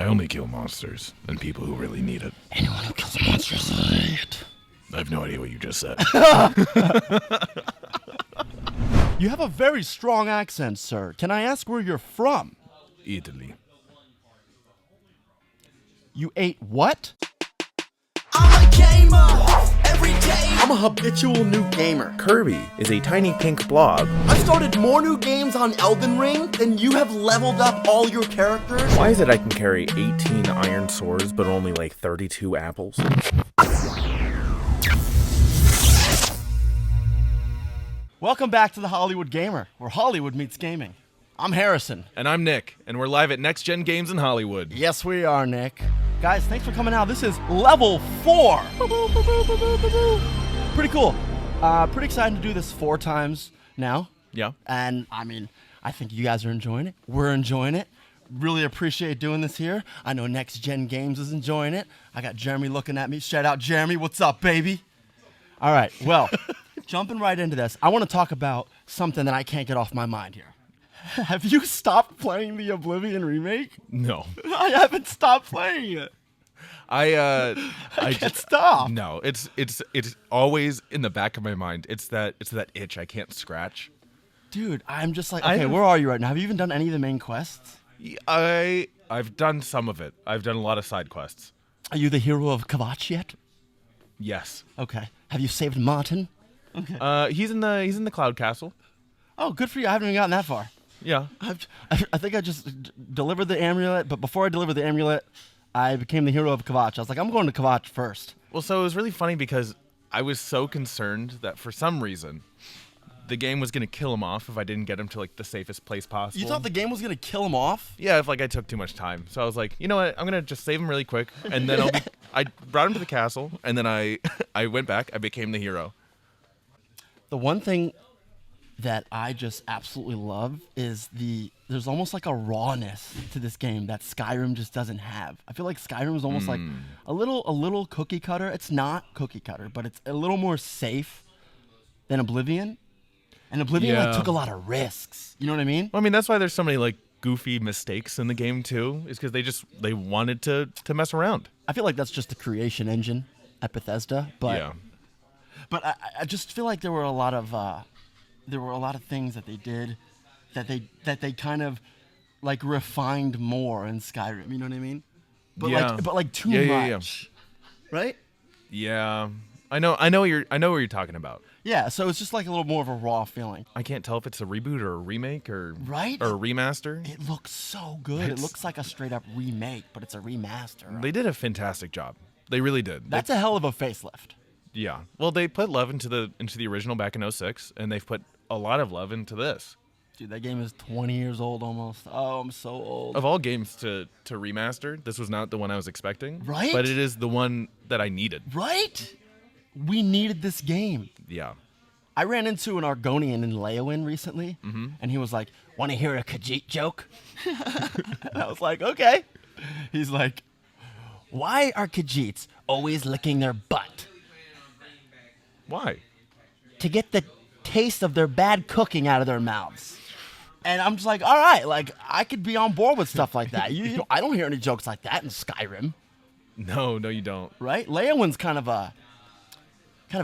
I only kill monsters and people who really need it. Anyone who kills monsters is an idiot. I have no idea what you just said. You have a very strong accent, sir. Can I ask where you're from? Italy. You ate what? I'm a gamer every day. I'm a habitual new gamer. Kirby is a tiny pink blob. I've started more new games on Elden Ring than you have leveled up all your characters. Why is it I can carry 18 iron swords but only like 32 apples? Welcome back to the Hollywood Gamer, where Hollywood meets gaming. I'm Harrison. And I'm Nick, and we're live at Next Gen Games in Hollywood. Yes, we are, Nick. Guys, thanks for coming out. This is level 4. Pretty cool. Pretty excited to do this 4 times now. Yeah. And, I think you guys are enjoying it. We're enjoying it. Really appreciate doing this here. I know Next Gen Games is enjoying it. I got Jeremy looking at me. Shout out, Jeremy. What's up, baby? All right, well, jumping right into this, I want to talk about something that I can't get off my mind here. Have you stopped playing the Oblivion remake? No. I haven't stopped playing it. I can't stop. No, it's always in the back of my mind. It's that itch I can't scratch. Dude, I'm just like, okay, where are you right now? Have you even done any of the main quests? I've done some of it. I've done a lot of side quests. Are you the hero of Kvatch yet? Yes. Okay. Have you saved Martin? Okay. He's in the Cloud Castle. Oh, good for you. I haven't even gotten that far. Yeah. I think I just delivered the amulet, but before I delivered the amulet, I became the hero of Kvatch. I was like, I'm going to Kvatch first. Well, so it was really funny because I was so concerned that for some reason the game was going to kill him off if I didn't get him to like the safest place possible. You thought the game was going to kill him off? Yeah, if like I took too much time. So I was like, you know what? I'm going to just save him really quick and then I brought him to the castle and then I went back. I became the hero. The one thing that I just absolutely love is there's almost like a rawness to this game that Skyrim just doesn't have. I feel like Skyrim is almost like a little cookie cutter. It's not cookie cutter, but it's a little more safe than Oblivion. And Oblivion like took a lot of risks. You know what I mean? Well, I mean, that's why there's so many like goofy mistakes in the game too, is because they wanted to mess around. I feel like that's just the creation engine at Bethesda, but yeah. But I just feel like there were a lot of things that they did that they kind of like refined more in Skyrim. You know what I mean? But yeah. like too much, right? Yeah, I know what you're talking about. Yeah, so it's just like a little more of a raw feeling. I can't tell if it's a reboot or a remake or right or a remaster. It looks so good. It looks like a straight up remake, but it's a remaster. They did a fantastic job. They really did. That's a hell of a facelift. Yeah. Well, they put love into the original back in 2006, and they've put a lot of love into this. Dude, that game is 20 years old almost. Oh, I'm so old. Of all games to remaster, this was not the one I was expecting. Right? But it is the one that I needed. Right? We needed this game. Yeah. I ran into an Argonian in Leowin recently, and he was like, "Want to hear a Khajiit joke?" And I was like, "Okay." He's like, "Why are Khajiits always licking their butt?" Why? To get the taste of their bad cooking out of their mouths. And I'm just like, all right, like I could be on board with stuff like that. I don't hear any jokes like that in Skyrim. No, you don't. Right? Leowin's kind of a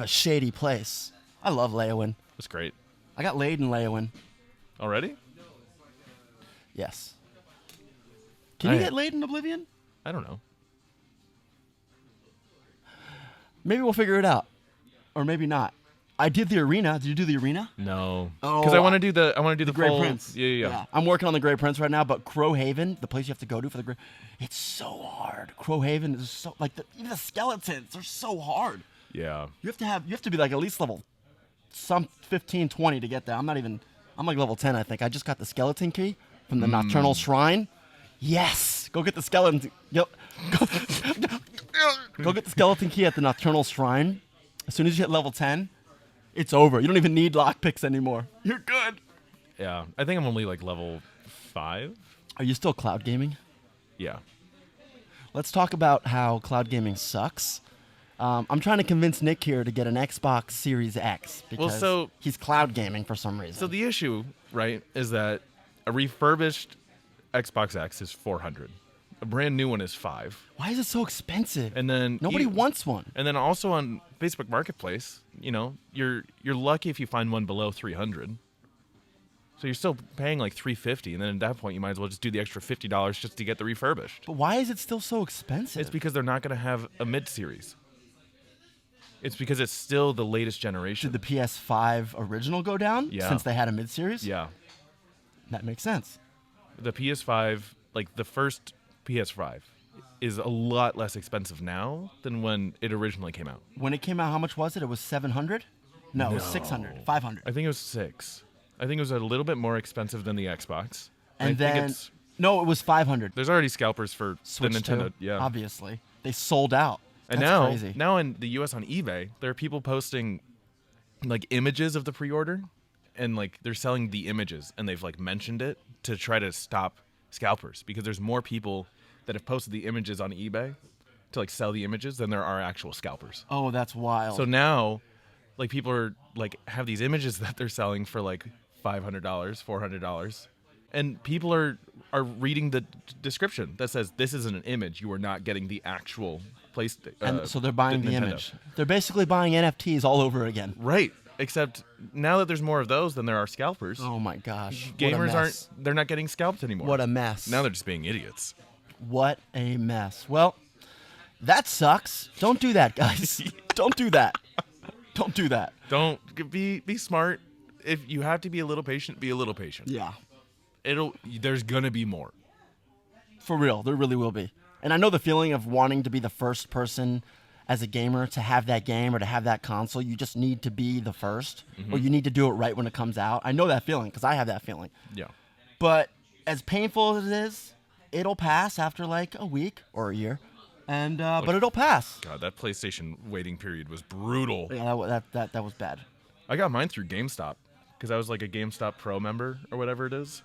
shady place. I love Leowin. It's great. I got laid in Leowin. Already? Yes. Can you get laid in Oblivion? I don't know. Maybe we'll figure it out. Or maybe not. I did the arena. Did you do the arena? No. Oh, Because I want to do the Grey full, Prince. Yeah. I'm working on the Grey Prince right now, but Crowhaven, the place you have to go to for the Grey, it's so hard. Crowhaven is so like even the skeletons are so hard. Yeah. You have to be like at least level 15, 20 to get there. I'm like level 10, I think. I just got the skeleton key from the Nocturnal Shrine. Yes. Go get the skeleton. Go get the skeleton key at the Nocturnal Shrine. As soon as you hit level 10, it's over. You don't even need lockpicks anymore. You're good. Yeah. I think I'm only like level 5. Are you still cloud gaming? Yeah. Let's talk about how cloud gaming sucks. I'm trying to convince Nick here to get an Xbox Series X because he's cloud gaming for some reason. So the issue, right, is that a refurbished Xbox X is $400. A brand new one is $5. Why is it so expensive? And then Nobody wants one. And then also on Facebook Marketplace, you're lucky if you find one below $300. So you're still paying like $350, and then at that point you might as well just do the extra $50 just to get the refurbished. But why is it still so expensive? It's because they're not going to have a mid-series. It's because it's still the latest generation. Did the PS5 original go down since they had a mid-series? Yeah. That makes sense. The PS5, like the first PS5, is a lot less expensive now than when it originally came out. When it came out, how much was it? It was $700? No, it was $600, $500. I think it was $600. I think it was a little bit more expensive than the Xbox. And I then, think it's, no, it was $500. there's already scalpers for Switch the Nintendo. 2, Yeah. obviously. They sold out. And That's crazy. now in the US on eBay, there are people posting like images of the pre-order, and like they're selling the images, and they've like mentioned it to try to stop scalpers, because there's more people that have posted the images on eBay to like sell the images than there are actual scalpers. Oh, that's wild. So now, like, people are like have these images that they're selling for like $500, $400, and people are reading the description that says this isn't an image. You are not getting the actual PlayStation. and so they're buying the Nintendo. image. They're basically buying NFTs all over again. Right. Except now that there's more of those than there are scalpers, Oh my gosh. gamers they're not getting scalped anymore. What a mess. Now they're just being idiots. What a mess. Well, that sucks. Don't do that, guys. Don't do that. Don't do that. Don't be smart. If you have to be a little patient, be a little patient. Yeah. There's gonna be more. For real, there really will be. And I know the feeling of wanting to be the first person as a gamer to have that game or to have that console. You just need to be the first, or you need to do it right when it comes out. I know that feeling because I have that feeling. Yeah. But as painful as it is, it'll pass after like a week or a year, and but it'll pass. God, that PlayStation waiting period was brutal. Yeah, that was bad. I got mine through GameStop because I was like a GameStop Pro member or whatever it is.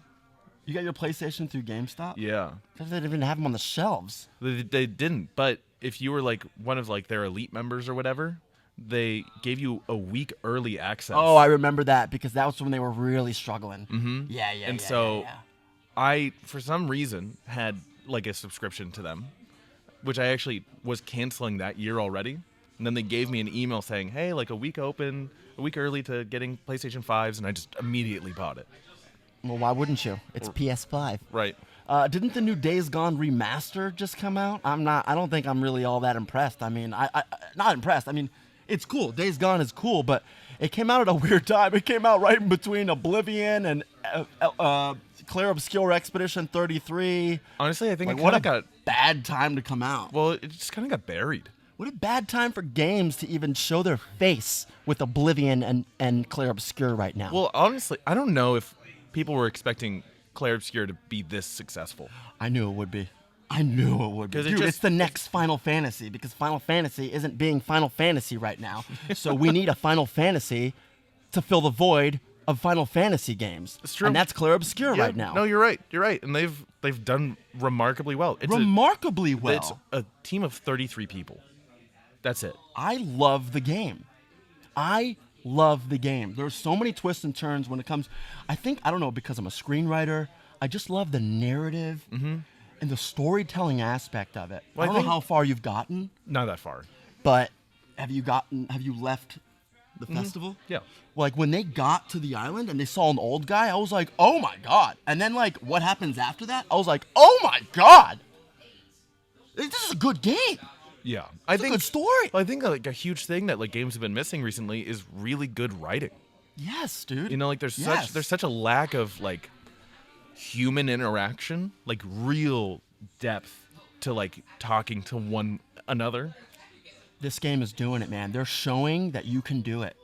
You got your PlayStation through GameStop? Yeah. They didn't even have them on the shelves. They didn't, but if you were like one of like their elite members or whatever, they gave you a week early access. Oh, I remember that because that was when they were really struggling. Mm-hmm. Yeah. And so I, for some reason, had like a subscription to them, which I actually was canceling that year already. And then they gave me an email saying, hey, like a week early to getting PlayStation 5s, and I just immediately bought it. Well, why wouldn't you? It's PS5. Right. Didn't the new Days Gone remaster just come out? I don't think I'm really all that impressed. I mean, I not impressed. I mean, it's cool. Days Gone is cool, but it came out at a weird time. It came out right in between Oblivion and Clair Obscur Expedition 33. Honestly, I think Like, it what kind a of got. bad time to come out. Well, it just kind of got buried. What a bad time for games to even show their face with Oblivion and Clair Obscur right now. Well, honestly, I don't know if people were expecting Clair Obscur to be this successful. I knew it would be. Dude, it's the next Final Fantasy because Final Fantasy isn't being Final Fantasy right now. So we need a Final Fantasy to fill the void of Final Fantasy games. It's true. And that's Clair Obscur right now. No, you're right. You're right. And they've done remarkably well. It's Remarkably well. It's a team of 33 people. That's it. I love the game. There's so many twists and turns when it comes. I don't know, because I'm a screenwriter, I just love the narrative and the storytelling aspect of it. Well, I don't know how far you've gotten, Not that far. but have you left the festival? Yeah. Like when they got to the island and they saw an old guy, I was like, oh my God. And then like what happens after that? I was like, oh my God. This is a good game. Yeah. It's a good story. I think like a huge thing that like games have been missing recently is really good writing. Yes, dude. You know, like there's such a lack of like human interaction, like real depth to like talking to one another. This game is doing it, man. They're showing that you can do it.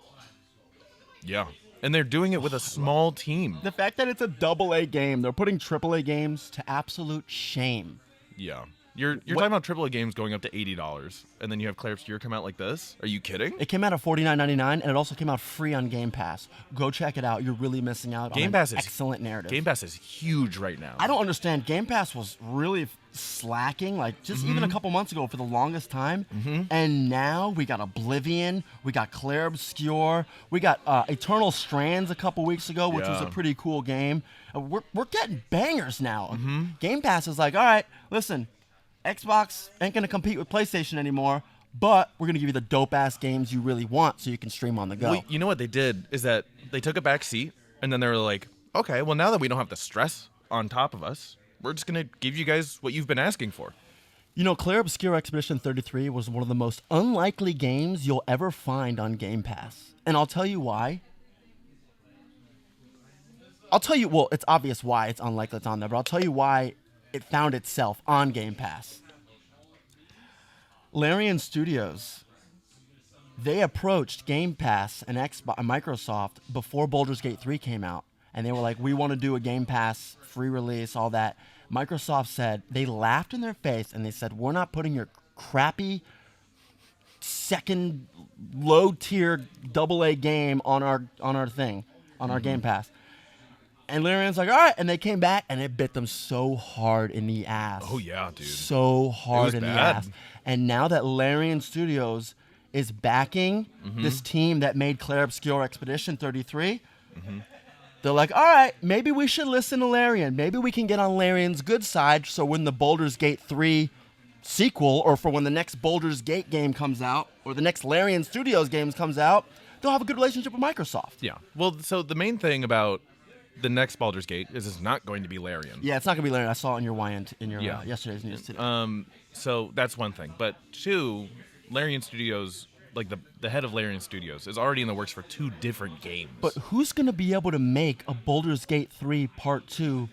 Yeah. And they're doing it with a small team. The fact that it's a AA game, they're putting AAA games to absolute shame. Yeah. You're talking about AAA games going up to $80, and then you have Clair Obscur come out like this? Are you kidding? It came out at $49.99, and it also came out free on Game Pass. Go check it out. You're really missing out on an excellent narrative. Game Pass is huge right now. I don't understand. Game Pass was really slacking, like just even a couple months ago for the longest time. And now we got Oblivion, we got Clair Obscur, we got Eternal Strands a couple weeks ago, which was a pretty cool game. We're getting bangers now. Game Pass is like, all right, listen, Xbox ain't gonna compete with PlayStation anymore, but we're gonna give you the dope ass games you really want, so you can stream on the go. Well, you know what they did is that they took a back seat, and then they were like, okay, well, now that we don't have the stress on top of us, we're just going to give you guys what you've been asking for. You know, Claire Obscure Expedition 33 was one of the most unlikely games you'll ever find on Game Pass. And I'll tell you why. Well, it's obvious why it's unlikely it's on there, but I'll tell you why it found itself on Game Pass. Larian Studios, they approached Game Pass and Microsoft before Baldur's Gate 3 came out. And they were like, we want to do a Game Pass free release, all that. Microsoft said, they laughed in their face and they said, we're not putting your crappy second low tier AA game on our thing, on our Game Pass. And Larian's like, all right. And they came back and it bit them so hard in the ass. Oh, yeah, dude. So hard in the ass. And now that Larian Studios is backing this team that made Claire Obscure Expedition 33, they're like, all right, maybe we should listen to Larian. Maybe we can get on Larian's good side so when the Baldur's Gate 3 sequel, or for when the next Baldur's Gate game comes out, or the next Larian Studios games comes out, they'll have a good relationship with Microsoft. Yeah. Well, so the main thing about the next Baldur's Gate is it's not going to be Larian. Yeah, it's not going to be Larian. I saw it in your yesterday's news today. So that's one thing. But two, Larian Studios, like the head of Larian Studios, is already in the works for 2 different games. But who's going to be able to make a Baldur's Gate 3 Part 2,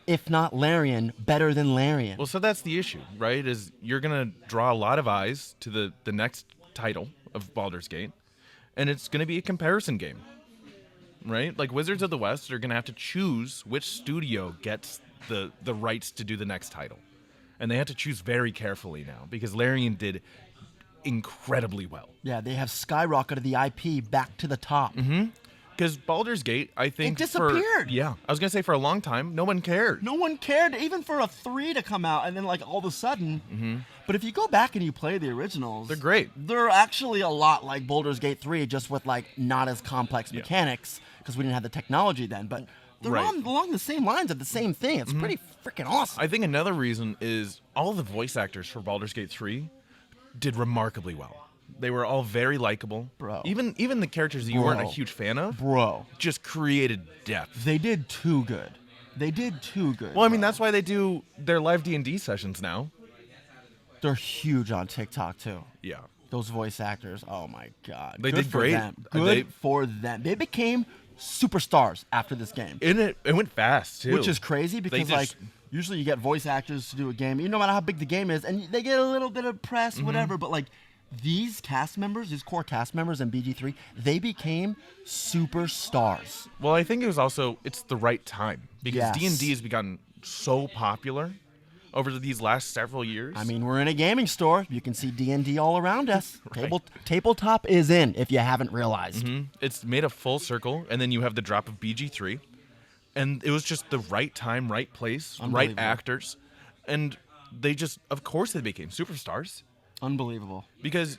if not Larian, better than Larian? Well, so that's the issue, right? Is you're going to draw a lot of eyes to the next title of Baldur's Gate, and it's going to be a comparison game, right? Like Wizards of the West are going to have to choose which studio gets the rights to do the next title. And they have to choose very carefully now because Larian did incredibly well. Yeah, they have skyrocketed the IP back to the top. Because Baldur's Gate, I think, It disappeared. I was gonna say for a long time, no one cared. No one cared, even for a 3 to come out, and then like all of a sudden. But if you go back and you play the originals, They're great. They're actually a lot like Baldur's Gate 3, just with like not as complex mechanics because we didn't have the technology then. But they're along the same lines of the same thing. It's pretty freaking awesome. I think another reason is all the voice actors for Baldur's Gate 3 did remarkably well. They were all very likable. Bro. Even the characters that you weren't a huge fan of, just created depth. They did too good. Well, I mean, that's why they do their live D&D sessions now. They're huge on TikTok too. Yeah. Those voice actors, oh my god. They Good did for great. Them. Good for them. They became superstars after this game. And it went fast, too. Which is crazy because, like, usually you get voice actors to do a game, no matter how big the game is, and they get a little bit of press, whatever, but, like, these cast members, these core cast members in BG3, they became superstars. Well, I think it's the right time because Yes. D&D has become so popular over these last several years. I mean, we're in a gaming store. You can see D&D all around us. Tabletop is in, if you haven't realized. It's made a full circle, and then you have the drop of BG3, and it was just the right time, right place, right actors, and of course they became superstars. Unbelievable. Because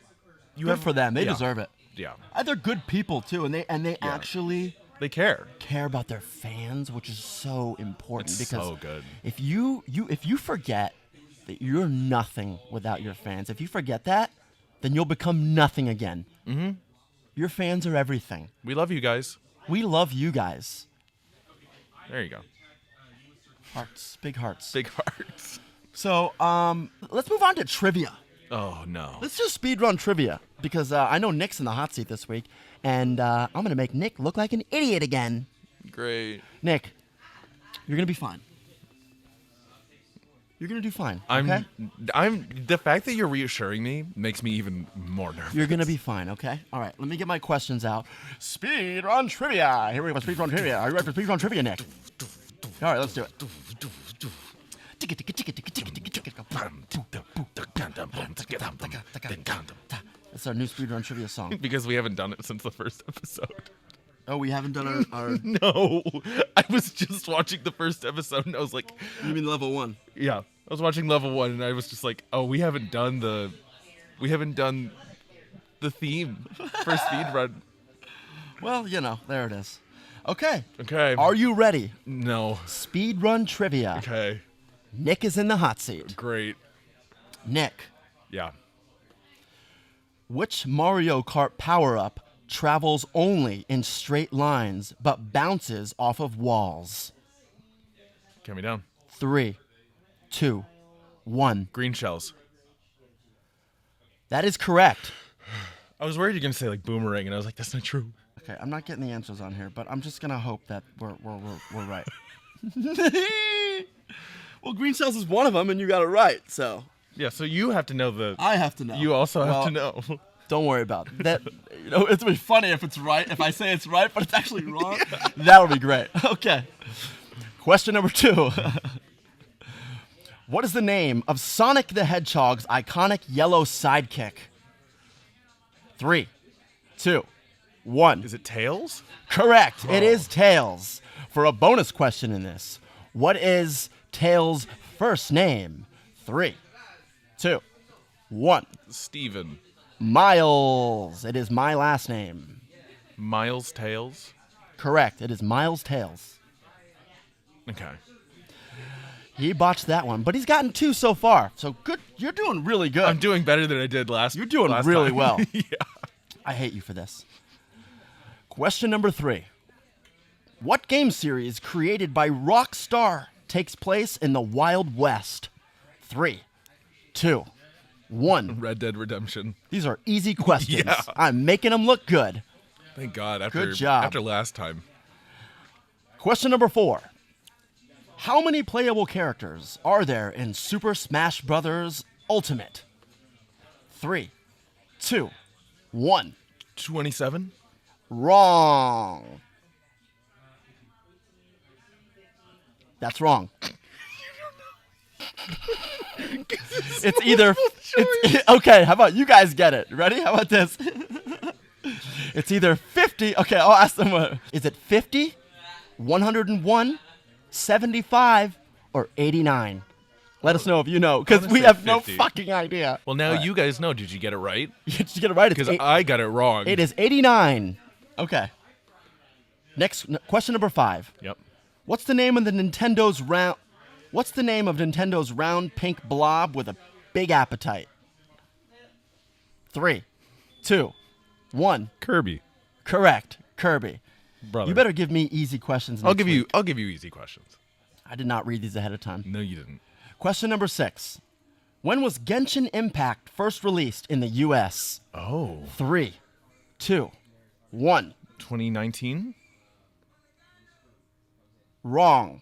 Good for them. They deserve it. Yeah. And they're good people too, and they actually They care about their fans, which is so important. It's because so good. If you forget that you're nothing without your fans, if you forget that, then you'll become nothing again. Your fans are everything. We love you guys. We love you guys. There you go. Hearts, big hearts. Big hearts. So, let's move on to trivia. Oh no. Let's do speedrun trivia because I know Nick's in the hot seat this week, and I'm gonna make Nick look like an idiot again. Great. Nick, you're gonna be fine. You're gonna do fine. Okay? I'm the fact that you're reassuring me makes me even more nervous. You're gonna be fine. Okay. All right. Let me get my questions out. Speedrun trivia. Here we go. Speedrun trivia. Are you ready for speedrun trivia, Nick? All right. Let's do it. That's our new speedrun trivia song. Because we haven't done it since the first episode. Oh, we haven't done our No. I was just watching the first episode and I was like, You mean level 1? yeah. I was watching level 1 and I was just like, oh, we haven't done the theme for speedrun. Well, there it is. Okay. Okay. Are you ready? No. Speedrun trivia. Okay. Nick is in the hot seat. Great. Nick, Yeah. which Mario Kart power-up travels only in straight lines but bounces off of walls? Count me down. 3, 2, 1. Green shells. That is correct. I was worried you're going to say like boomerang, and I was like, that's not true. Okay, I'm not getting the answers on here, but I'm just gonna hope that we're right. Well, green cells is one of them, and you got it right. So Yeah, so you have to know the. I have to know. You also have Well, to know. Don't worry about it. That. You know, it's gonna be funny if it's right. If I say it's right, but it's actually wrong, that'll be great. Okay. Question number 2. What is the name of Sonic the Hedgehog's iconic yellow sidekick? 3, 2, 1. Is it Tails? Correct. It is Tails. For a bonus question in this, what is Tails' first name? 3, 2, 1. Steven. Myles. It is my last name. Miles Tails? Correct. It is Myles Tails. Okay. He botched that one, but he's gotten 2 so far. So good. You're doing really good. I'm doing better than I did last. You're doing last really time. well. Yeah. I hate you for this. Question number 3. What game series created by Rockstar takes place in the Wild West? 3, 2, 1. Red Dead Redemption. These are easy questions. Yeah. I'm making them look good. Thank God. After, Good job. After last time. Question number 4. How many playable characters are there in Super Smash Bros. Ultimate? 3, 2, 1. 27? Wrong. That's wrong. It's either. Okay, how about you guys get it? Ready? How about this? It's either 50. Okay, I'll ask them. Is it 50, 101, 75, or 89? Let us know if you know, because wanna we say have no 50. fucking idea. Well, now you guys know. Did you get it right? Did you get it right? It's Because eight- I got it wrong. It is 89. Okay. Question number 5. Yep. What's the name of Nintendo's round pink blob with a big appetite? 3, 2, 1. Kirby. Correct. Kirby. Brother. You better give me easy questions. I'll next give you. week. I'll give you easy questions. I did not read these ahead of time. No, you didn't. Question number 6. When was Genshin Impact first released in the U.S.? Oh. 3, 2, 1. 2019. Wrong.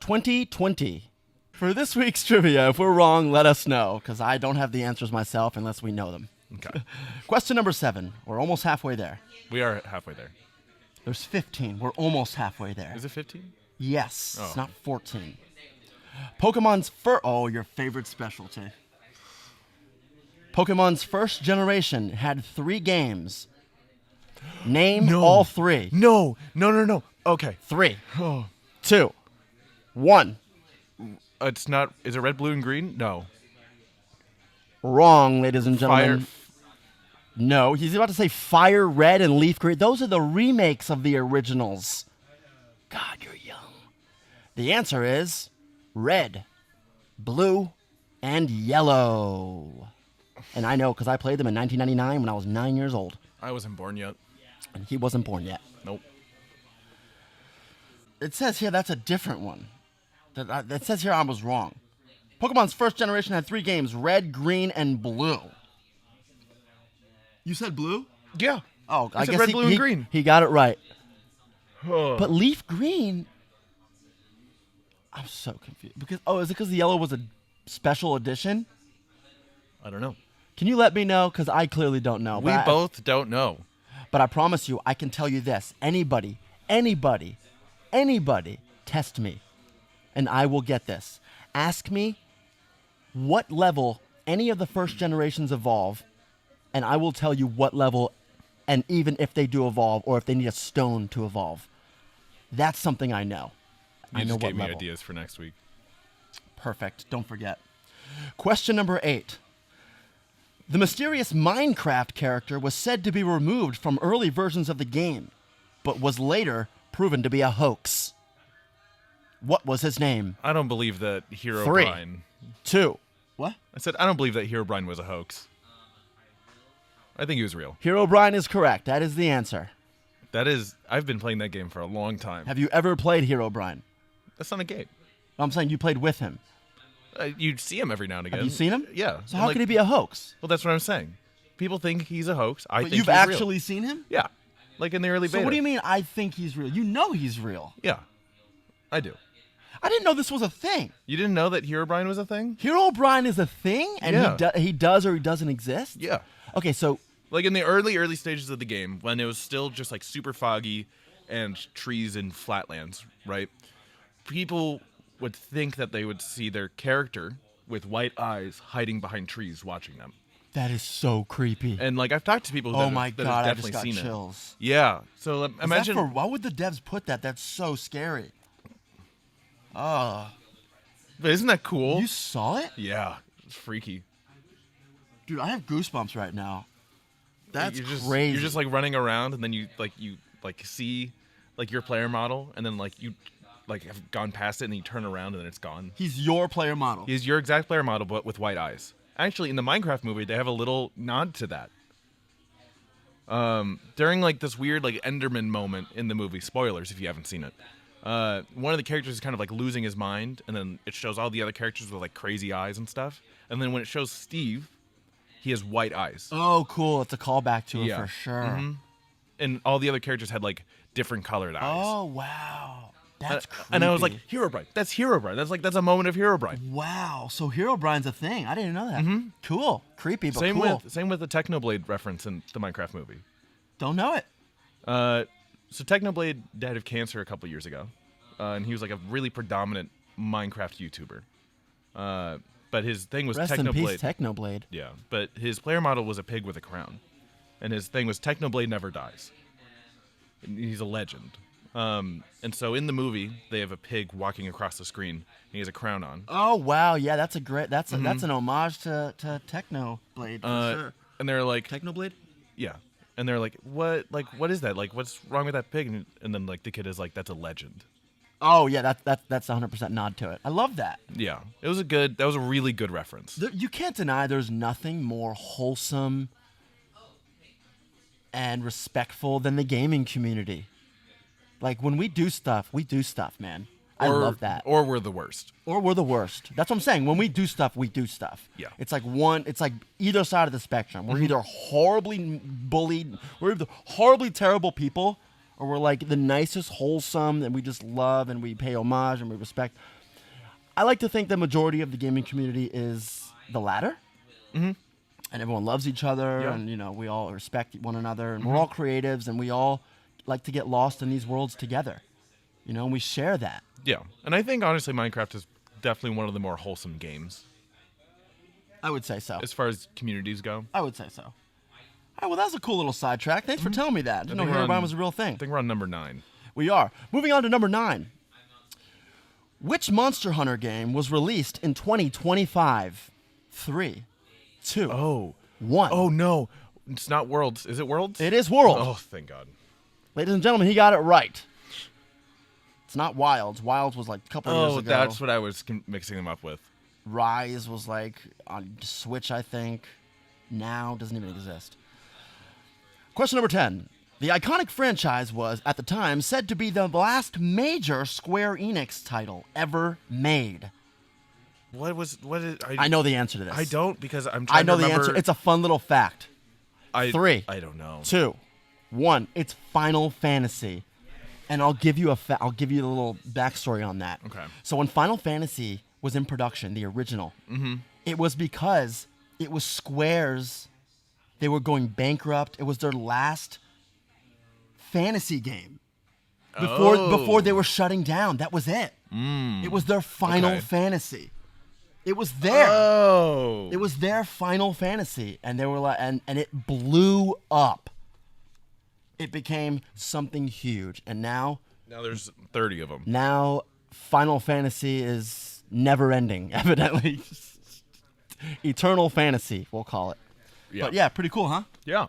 2020. For this week's trivia, if we're wrong, let us know, because I don't have the answers myself unless we know them. Okay. Question number 7. We're almost halfway there. We are halfway there. There's 15. We're almost halfway there. Is it 15? Yes. It's Oh. not 14. Pokemon's your favorite specialty. Pokemon's first generation had 3 games. Name No. all 3. No. Okay. 3, 2, 1. It's not. Is it red, blue, and green? No. Wrong, ladies and gentlemen. Fire. No, he's about to say Fire Red and Leaf Green. Those are the remakes of the originals. God, you're young. The answer is red, blue, and yellow. And I know because I played them in 1999 when I was 9 years old. I wasn't born yet. And he wasn't born yet. Nope. It says here that's a different one. That says here I was wrong. Pokemon's first generation had 3 games, red, green, and blue. You said blue? Yeah. Oh, I said guess red, blue, and green. He got it right. But But leaf green, I'm so confused. Is it because the yellow was a special edition? I don't know. Can you let me know? Because I clearly don't know. We both don't know. But I promise you, I can tell you this. Anybody, test me, and I will get this. Ask me what level any of the first generations evolve, and I will tell you what level, and even if they do evolve, or if they need a stone to evolve. That's something I know. You I know just what gave me level. ideas for next week. Perfect. Don't forget. Question number 8. The mysterious Minecraft character was said to be removed from early versions of the game, but was later proven to be a hoax. What was his name? I don't believe that Hero 3, Brian. 2. What? I said I don't believe that Hero Brian was a hoax. I think he was real. Hero Brian is correct. That is the answer. That is, I've been playing that game for a long time. Have you ever played Hero Brian? That's not a game. I'm saying you played with him. You see him every now and again. Have you seen him? Yeah. So how could he be a hoax? Well, that's what I'm saying. People think he's a hoax. I But think you've he's actually real. seen him? Yeah. Like in the early So beta. what do you mean I think he's real? You know he's real. Yeah. I do. I didn't know this was a thing. You didn't know that Hero Brian was a thing? Hero Brian is a thing, and Yeah. he does or he doesn't exist? Yeah. Okay, so Like in the early stages of the game, when it was still just like super foggy and trees and flatlands, right? People would think that they would see their character with white eyes hiding behind trees watching them. that is so creepy. And like I've talked to people Oh that, my have, that God, have I just definitely got seen chills. it. Yeah. So Is that imagine for, why would the devs put that? That's so scary. Oh, but isn't that cool? you saw it? Yeah. It's freaky. Dude, I have goosebumps right now. That's you're just, crazy. You're just like running around and then you see like your player model and then like you like have gone past it and then you turn around and then it's gone. He's your player model. He's your exact player model, but with white eyes. Actually, in the Minecraft movie, they have a little nod to that. During like this weird like Enderman moment in the movie, spoilers if you haven't seen it. One of the characters is kind of like losing his mind, and then it shows all the other characters with like crazy eyes and stuff. And then when it shows Steve, he has white eyes, Oh, cool. It's a callback to it Yeah. for sure. Mhm. and all the other characters had like different colored eyes. Oh, wow. That's creepy. And I was like, Hero Brian. That's Hero Brian. That's a moment of Hero Brian. wow. So Hero Brian's a thing. I didn't know that. Cool. Creepy, but Same cool. with the Technoblade reference in the Minecraft movie. Don't know it. So Technoblade died of cancer a couple years ago, and he was like a really predominant Minecraft YouTuber. But his thing was Rest in Technoblade. peace, Technoblade. Yeah, but his player model was a pig with a crown, and his thing was Technoblade never dies. And he's a legend. And so in the movie, they have a pig walking across the screen, and he has a crown on. Oh, wow. Yeah, that's a great. That's an homage to Technoblade for sure. And they're like, Technoblade? yeah. And they're like, what is that? Like, what's wrong with that pig? And then like the kid is like, that's a legend. Oh, yeah. That's 100% nod to it. I love that. Yeah, that was a really good reference. You can't deny there's nothing more wholesome and respectful than the gaming community. Like when we do stuff, man. I love that. Or we're the worst. Or we're the worst. That's what I'm saying. When we do stuff, we do stuff. Yeah. It's like either side of the spectrum. We're either horribly bullied, we're either horribly terrible people, or we're like the nicest, wholesome, and we just love and we pay homage and we respect. I like to think the majority of the gaming community is the latter. Mm-hmm. And everyone loves each other, Yeah. and we all respect one another, and we're all creatives, and we all like to get lost in these worlds together. And we share that. Yeah, and I think honestly, Minecraft is definitely one of the more wholesome games I would say so. as far as communities go. I would say so. All right, well, that was a cool little sidetrack. Thanks for telling me that. I didn't know think we're Herobrine on- was a real thing. I think we're on number 9. We are. Moving on to number 9. Which Monster Hunter game was released in 2025? 3, 2, Oh, 1. oh no, it's not Worlds. Is it Worlds? It is World. Oh, thank God. Ladies and gentlemen, he got it right. It's not Wilds. Wilds was like a couple years Oh, ago. that's what I was mixing them up with. Rise was like on Switch, I think. Now doesn't even exist. Question number 10. The iconic franchise was, at the time, said to be the last major Square Enix title ever made. I know the answer to this. I don't because I'm trying I know to the remember. answer. It's a fun little fact. 3, I don't know. 2, 1. It's Final Fantasy. And I'll give you I'll give you a little backstory on that. Okay. So when Final Fantasy was in production, the original, it was because it was Square's. They were going bankrupt. It was their last fantasy game before they were shutting down. That was it. It was their Final Okay. Fantasy. It was there. Oh. It was their Final Fantasy, and they were like, and it blew up. It became something huge, and now there's 30 of them. Now Final Fantasy is never ending, evidently. Eternal fantasy, we'll call it. Yeah. But yeah, pretty cool, huh? Yeah.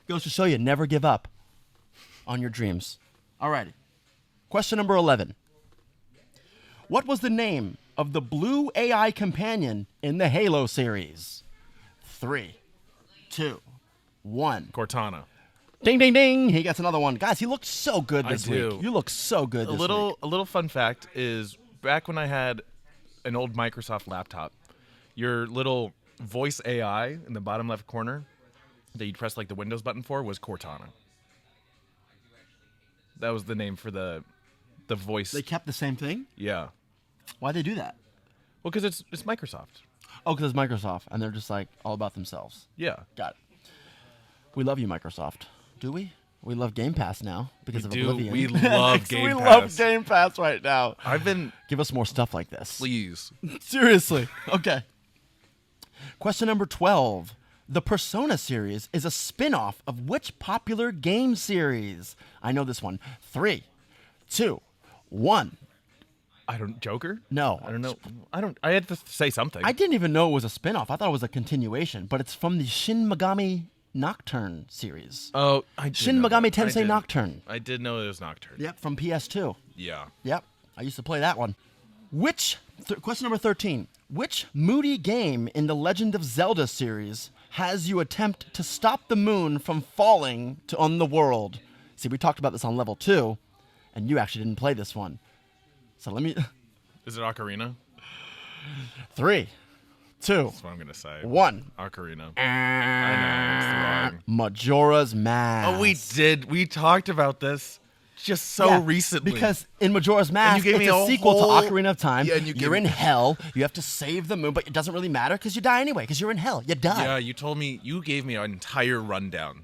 Goes to show you, never give up on your dreams. Alrighty. Question number 11. What was the name of the blue AI companion in the Halo series? 3, 2, 1. Cortana. Ding, ding, ding. He gets another one. Guys, he looked so good I this do. week. You look so good this week. A little fun fact is back when I had an old Microsoft laptop, your little voice AI in the bottom left corner that you'd press like the Windows button for was Cortana. That was the name for the voice. They kept the same thing? Yeah. Why'd they do that? Well, because it's Microsoft. Oh, because it's Microsoft, and they're just like all about themselves. Yeah. Got it. We love you, Microsoft. Do we? We love Game Pass now because We of do. Oblivion. We love Game We Pass. love Game Pass right now. I've been Give us more stuff like this. please. Seriously. Okay. Question number 12. The Persona series is a spin-off of which popular game series? I know this one. 3, 2, 1. Joker? No. I don't know. I had to say something. I didn't even know it was a spin-off. I thought it was a continuation, but it's from the Shin Megami Nocturne series. Oh, I did Shin know Megami that. Tensei Nocturne. I did know it was Nocturne. Yep, from PS2. Yeah. Yep, I used to play that one. Question number 13. Which moody game in the Legend of Zelda series has you attempt to stop the moon from falling on the world? See, we talked about this on level 2, and you actually didn't play this one. So let me... Is it Ocarina? 3, 2, That's what I'm gonna say. 1. Ocarina. I know it's wrong. Majora's Mask. Oh, we did. We talked about this just so Yeah, recently. Because in Majora's Mask, gave it's me a a sequel whole- to Ocarina of Time. Yeah, and you gave you're me- in hell. You have to save the moon, but it doesn't really matter because you die anyway because you're in hell. You die. yeah, you gave me an entire rundown,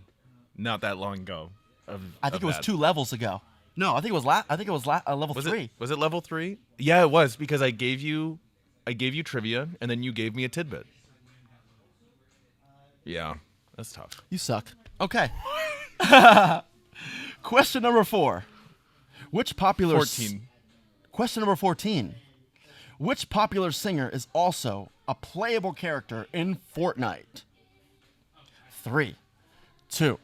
not that long ago. I think it was 2 levels ago. No, I think it was level Was 3. Was it level 3? Yeah, it was because I gave you trivia and then you gave me a tidbit. Yeah, that's tough. You suck. Okay. Question number 4. Which popular 14. Question number 14. Which popular singer is also a playable character in Fortnite? 3, 2,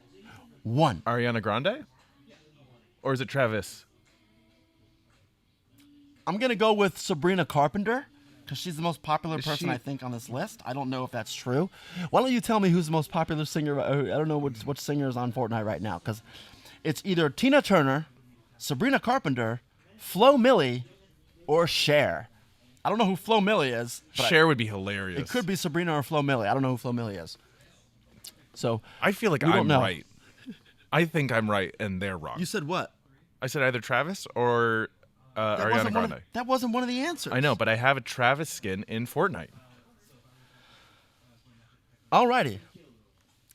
1. Ariana Grande? Or is it Travis? I'm going to go with Sabrina Carpenter because she's the most popular Is person she- I think on this list. I don't know if that's true. Why don't you tell me who's the most popular singer? I don't know what singer is on Fortnite right now because it's either Tina Turner, Sabrina Carpenter, Flo Milli, or Cher. I don't know who Flo Milli is. But Cher would be hilarious. it could be Sabrina or Flo Milli. I don't know who Flo Milli is. So I feel like we don't I'm know. right. I think I'm right and they're wrong. you said what? I said either Travis or Ariana wasn't one of- Grande. that wasn't one of the answers. I know, but I have a Travis skin in Fortnite. Alrighty.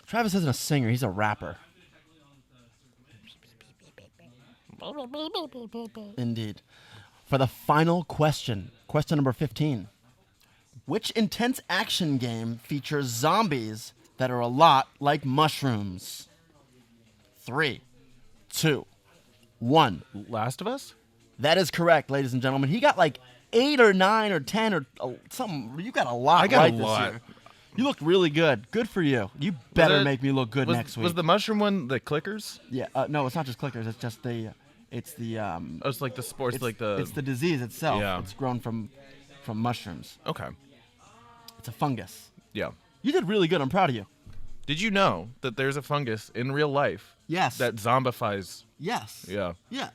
Travis isn't a singer. He's a rapper. Indeed. For the final question, question number 15. Which intense action game features zombies that are a lot like mushrooms? 3, 2, 1. Last of Us? That is correct, ladies and gentlemen. He got like 8 or 9 or 10 or something. You got a lot I got a right lot. this year. You looked really good. Good for you. You better it- make me look good next week. Was the mushroom one the clickers? Yeah, no, it's not just clickers. It's just it's the Oh, it's like the sports, it's the disease itself. Yeah. It's grown from mushrooms. Okay. It's a fungus. Yeah. You did really good. I'm proud of you. Did you know that there's a fungus in real life Yes. that zombifies? Yes. Yeah. Yeah.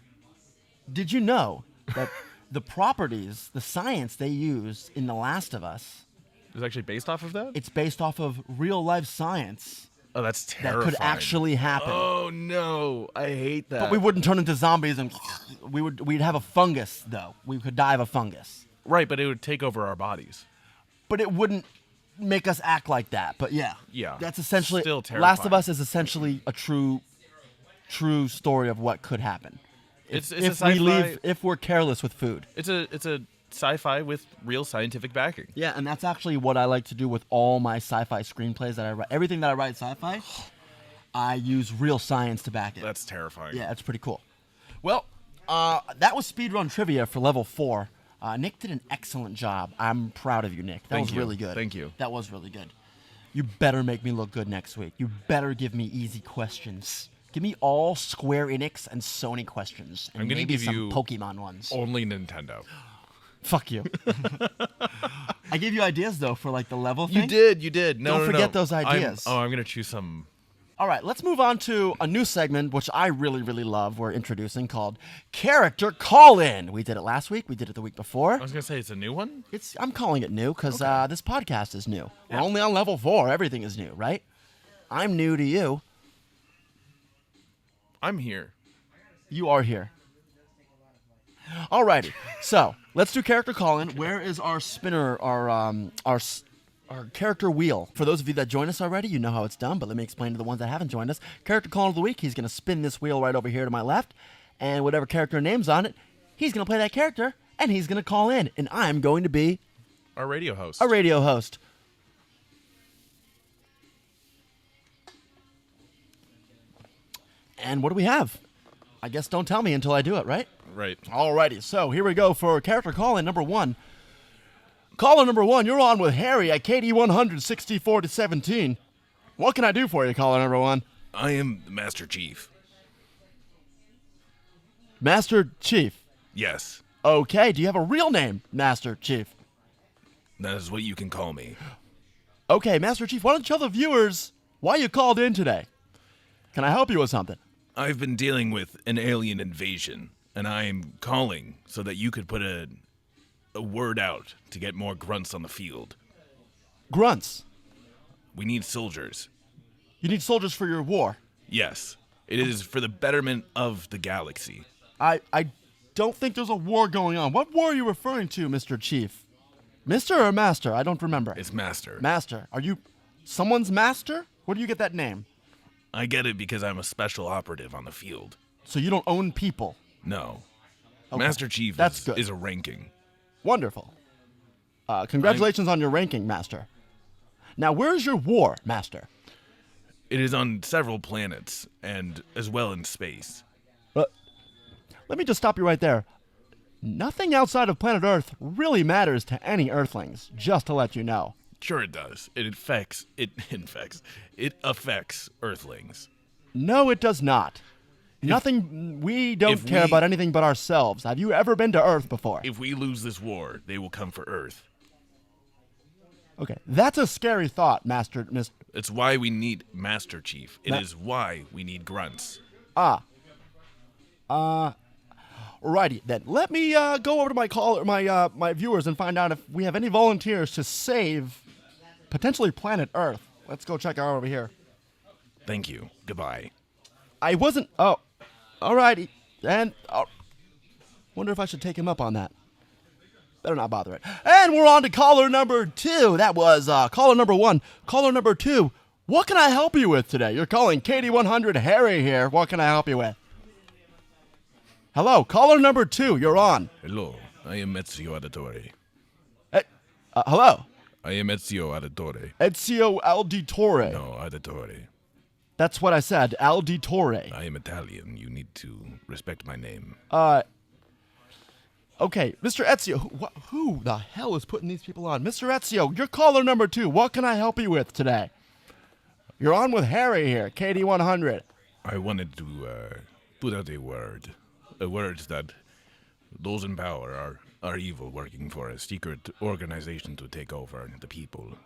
Did you know that the properties, the science they use in The Last of Us, Is it actually based off of that? it's based off of real life science Oh, that's that terrifying. could actually happen. Oh no, I hate that. But we wouldn't turn into zombies, and we'd have a fungus though. We could die of a fungus, Right, but it would take over our bodies. but it wouldn't make us act like that. But yeah, Yeah. that's essentially Still Last of terrifying. Us is essentially a true story of what could happen. It's a if we sci-fi. if we're careless with food. It's a sci-fi with real scientific backing. Yeah, and that's actually what I like to do with all my sci-fi screenplays that I write. Everything that I write sci-fi, I use real science to back it. That's terrifying. Yeah, it's pretty cool. Well, that was speedrun trivia for level 4. Nick did an excellent job. I'm proud of you, Nick. That Thank was you. really good. Thank you. That was really good. You better make me look good next week. You better give me easy questions. Give me all Square Enix and Sony questions. And I'm gonna maybe give some you Pokemon ones. Only Nintendo. Fuck you. I gave you ideas, though, for like the level thing. You did. No, Don't no, forget no. those ideas. I'm going to choose some. All right, let's move on to a new segment, which I really, really love. We're introducing called Character Call-In. We did it last week. We did it the week before. I was going to say it's a new one. I'm calling it new because this podcast is new. We're only on level 4. Everything is new, right? I'm new to you. I'm here. You are here. Alrighty, so let's do character call-in. Where is our spinner, our character wheel? For those of you that join us already, you know how it's done, but let me explain to the ones that haven't joined us. Character call-in of the week, he's going to spin this wheel right over here to my left, and whatever character name's on it, he's going to play that character, and he's going to call in, and I'm going to be Our radio host. a radio host. And what do we have? I guess don't tell me until I do it, right? Right. Alrighty, so here we go for character call-in number 1. Caller number 1, you're on with Harry at KD100 64 to 17. What can I do for you, caller number 1? I am the Master Chief. Master Chief. Yes. Okay, do you have a real name, Master Chief? That is what you can call me. Okay, Master Chief, why don't you tell the viewers why you called in today? Can I help you with something? I've been dealing with an alien invasion, and I am calling so that you could put a word out to get more grunts on the field. Grunts. We need soldiers. You need soldiers for your war. Yes. It is for the betterment of the galaxy. I don't think there's a war going on. What war are you referring to, Mr. Chief? Mr. or Master? I don't remember. It's Master. Master. Are you someone's master? Where do you get that name? I get it because I'm a special operative on the field. So you don't own people. No. Okay. Master Chief That's good. is a ranking. Wonderful. Congratulations on your ranking, Master. Now, where's your war, Master? It is on several planets, and as well in space. Let me just stop you right there. Nothing outside of planet Earth really matters to any Earthlings, just to let you know. Sure it does. It affects Earthlings. No, it does not. Nothing. We don't if care we- about anything but ourselves. Have you ever been to Earth before? If we lose this war, they will come for Earth. Okay, that's a scary thought, Master. It's why we need Master Chief. It Ma- is why we need grunts. Righty then. Let me go over to my viewers and find out if we have any volunteers to save potentially planet Earth. Let's go check out over here. Thank you. Goodbye. I wasn't. Oh, alrighty. And wonder if I should take him up on that. Better not bother it. And we're on to caller number 2. That was caller number 1. Caller number 2. What can I help you with today? You're calling KD100 Harry here. What can I help you with? Hello, caller number 2. You're on. Hello. I am Ezio Auditore. Hello. I am Ezio Auditore. Ezio Auditore. No, Auditore. That's what I said. Auditore. I am Italian. You need to respect my name. Okay, Mr. Ezio, who the hell is putting these people on? Mr. Ezio, you're caller number 2. What can I help you with today? You're on with Harry here, KD100. I wanted to put out a word that those in power are evil, working for a secret organization to take over the people.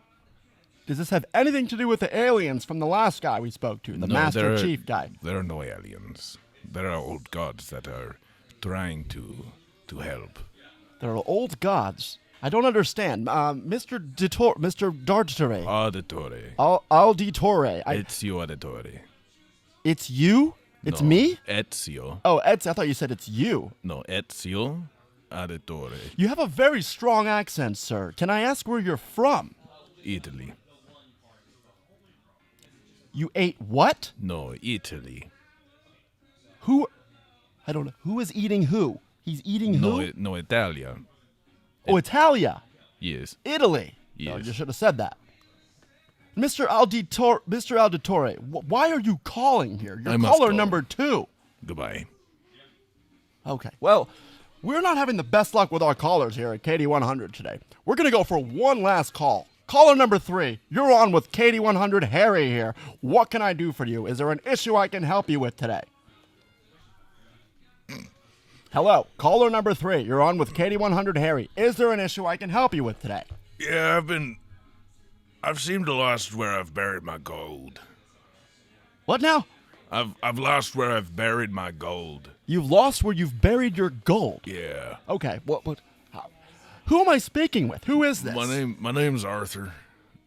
Does this have anything to do with the aliens from the last guy we spoke to, the Master Chief guy? There are no aliens. There are old gods that are trying to help. There are old gods. I don't understand. Mr. Dartore. Auditore. Auditore. Ezio Auditore. It's you? It's No, me? Ezio. Oh, Ezio. I thought you said it's you. No, Ezio Auditore. You have a very strong accent, sir. Can I ask where you're from? Italy. You ate what? No, Italy. Who? I don't know. Who is eating who? He's eating who? No, Italia. Oh, Italia. Yes. Italy. No, Yes. you should have said that. Mr. Auditore, why are you calling here? You're I must caller call. number 2. Goodbye. Okay. Well, we're not having the best luck with our callers here at KD100 today. We're going to go for one last call. Caller number 3, you're on with KD100 Harry here. What can I do for you? Is there an issue I can help you with today? Hello, caller number 3. You're on with Katie 100 Harry. Is there an issue I can help you with today? Yeah, I've seemed to lost where I've buried my gold. What now? I've lost where I've buried my gold. You've lost where you've buried your gold. Yeah. Okay, who am I speaking with? Who is this? My name's Arthur.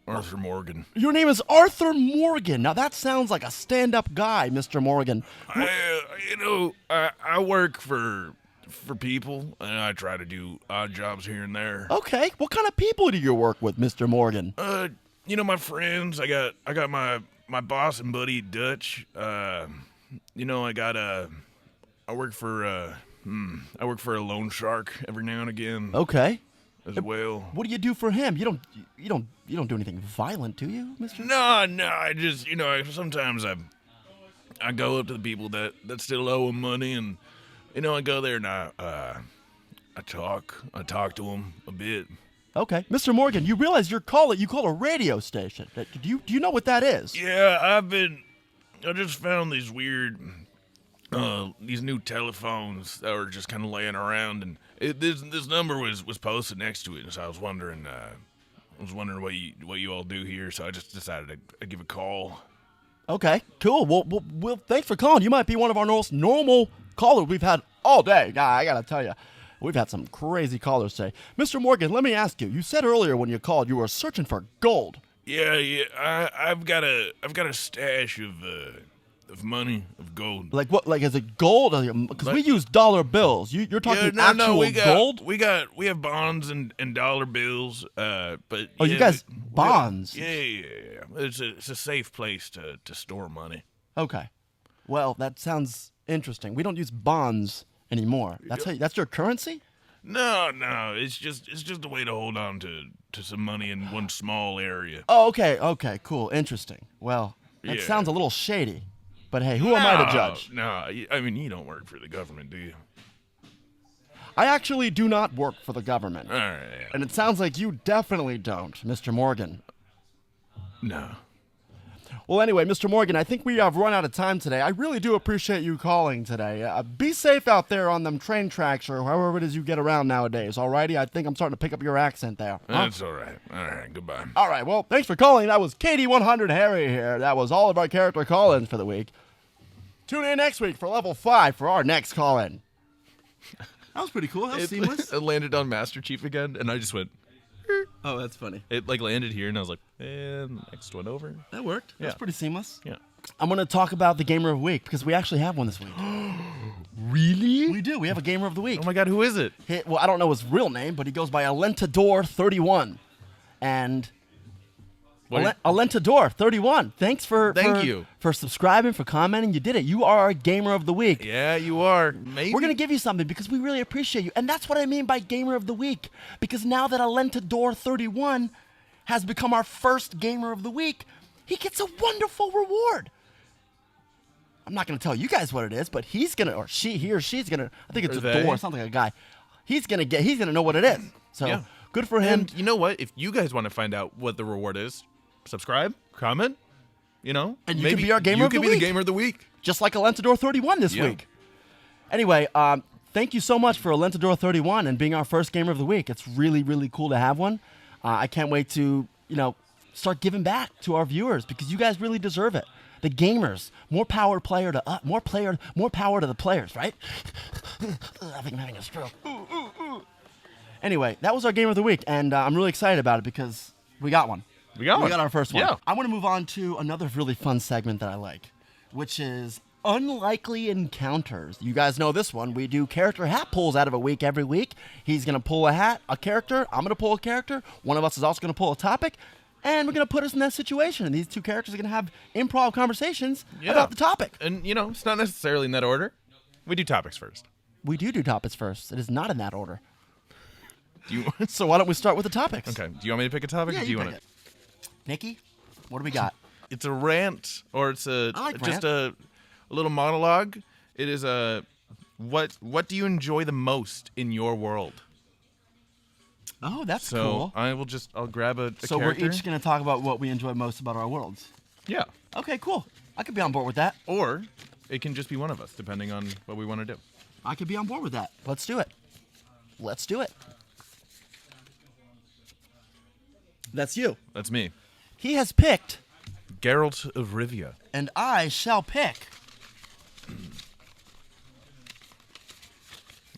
Arthur Morgan. Your name is Arthur Morgan. Now that sounds like a stand-up guy, Mr. Morgan. I work for people, and I try to do odd jobs here and there. Okay, what kind of people do you work with, Mr. Morgan? My friends. I got my boss and buddy Dutch. I work for a loan shark every now and again. Okay. As well. What do you do for him? You don't do anything violent, do you, Mr.? No. I just sometimes I go up to the people that still owe him money, and I go there and I talk to them a bit. Okay, Mr. Morgan, you realize you call a radio station. Do you know what that is? Yeah, I just found these weird these new telephones that were just kind of laying around, and this number was posted next to it, and so I was wondering what you all do here, so I just decided to give a call. Okay, cool. Well, thanks for calling. You might be one of our most normal callers we've had all day. I gotta tell you, we've had some crazy callers today. Mr. Morgan, let me ask you. You said earlier when you called you were searching for gold. Yeah. I've got a stash of money, of gold. Like what? Like is it gold? Because we use dollar bills. You're talking actual gold? We have bonds and dollar bills. But you guys bonds? Yeah. It's a safe place to store money. Okay. Well, that sounds interesting. We don't use bonds anymore. That's your currency? No. It's just a way to hold on to some money in one small area. Oh, okay, cool, interesting. Well, that sounds a little shady. But hey, who am I to judge? No, I mean, you don't work for the government, do you? I actually do not work for the government. All right. Yeah. And it sounds like you definitely don't, Mr. Morgan. No. Well, anyway, Mr. Morgan, I think we have run out of time today. I really do appreciate you calling today. Be safe out there on them train tracks or however it is you get around nowadays, alrighty? I think I'm starting to pick up your accent there. That's all right. All right, goodbye. All right, well, thanks for calling. That was Katie 100 Harry here. That was all of our character call-ins for the week. Tune in next week for level 5 for our next call-in. That was pretty cool. That was seamless. It landed on Master Chief again, and I just went. Oh, that's funny. It landed here, and I was like, and next one over. That worked. Yeah. That's pretty seamless. Yeah. I'm going to talk about the Gamer of the Week because we actually have one this week. Really? We do. We have a Gamer of the Week. Oh my God, who is it? Well, I don't know his real name, but he goes by Alentador31. And Alentador31, thanks for subscribing, for commenting. You did it. You are our Gamer of the Week. Yeah, you are. Maybe. We're going to give you something because we really appreciate you. And that's what I mean by Gamer of the Week. Because now that Alentador31 has become our first Gamer of the Week, he gets a wonderful reward. I'm not going to tell you guys what it is, but he's going to, or he or she's going to, I think it's a door, something like a guy. He's going to know what it is. So good for him. And you know what? If you guys want to find out what the reward is, subscribe, comment, and you can be our Gamer of the Week. You can be the Gamer of the Week. Just like Alentador31 this week. Anyway, thank you so much for Alentador31 and being our first Gamer of the Week. It's really, really cool to have one. I can't wait to, start giving back to our viewers because you guys really deserve it. The gamers, more power to the players, right? I think I'm having a stroke. Anyway, that was our Game of the Week, and I'm really excited about it because we got one. We got our first one. Yeah. I want to move on to another really fun segment that I like, which is Unlikely Encounters. You guys know this one. We do character hat pulls out of a week every week. He's going to pull a character. I'm going to pull a character. One of us is also going to pull a topic. And we're going to put us in that situation. And these two characters are going to have improv conversations about the topic. And, it's not necessarily in that order. We do topics first. We do topics first. It is not in that order. So why don't we start with the topics? Okay. Do you want me to pick a topic? Yeah, or do you want pick it. Nikki, what do we got? It's a rant, or it's a little monologue. It is what do you enjoy the most in your world? Oh, that's cool. I'll grab a So character. we're each going to talk about what we enjoy most about our worlds. Yeah. Okay, cool. I could be on board with that. Or it can just be one of us, depending on what we want to do. I could be on board with that. Let's do it. Let's do it. That's you. That's me. He has picked, Geralt of Rivia. and I shall pick.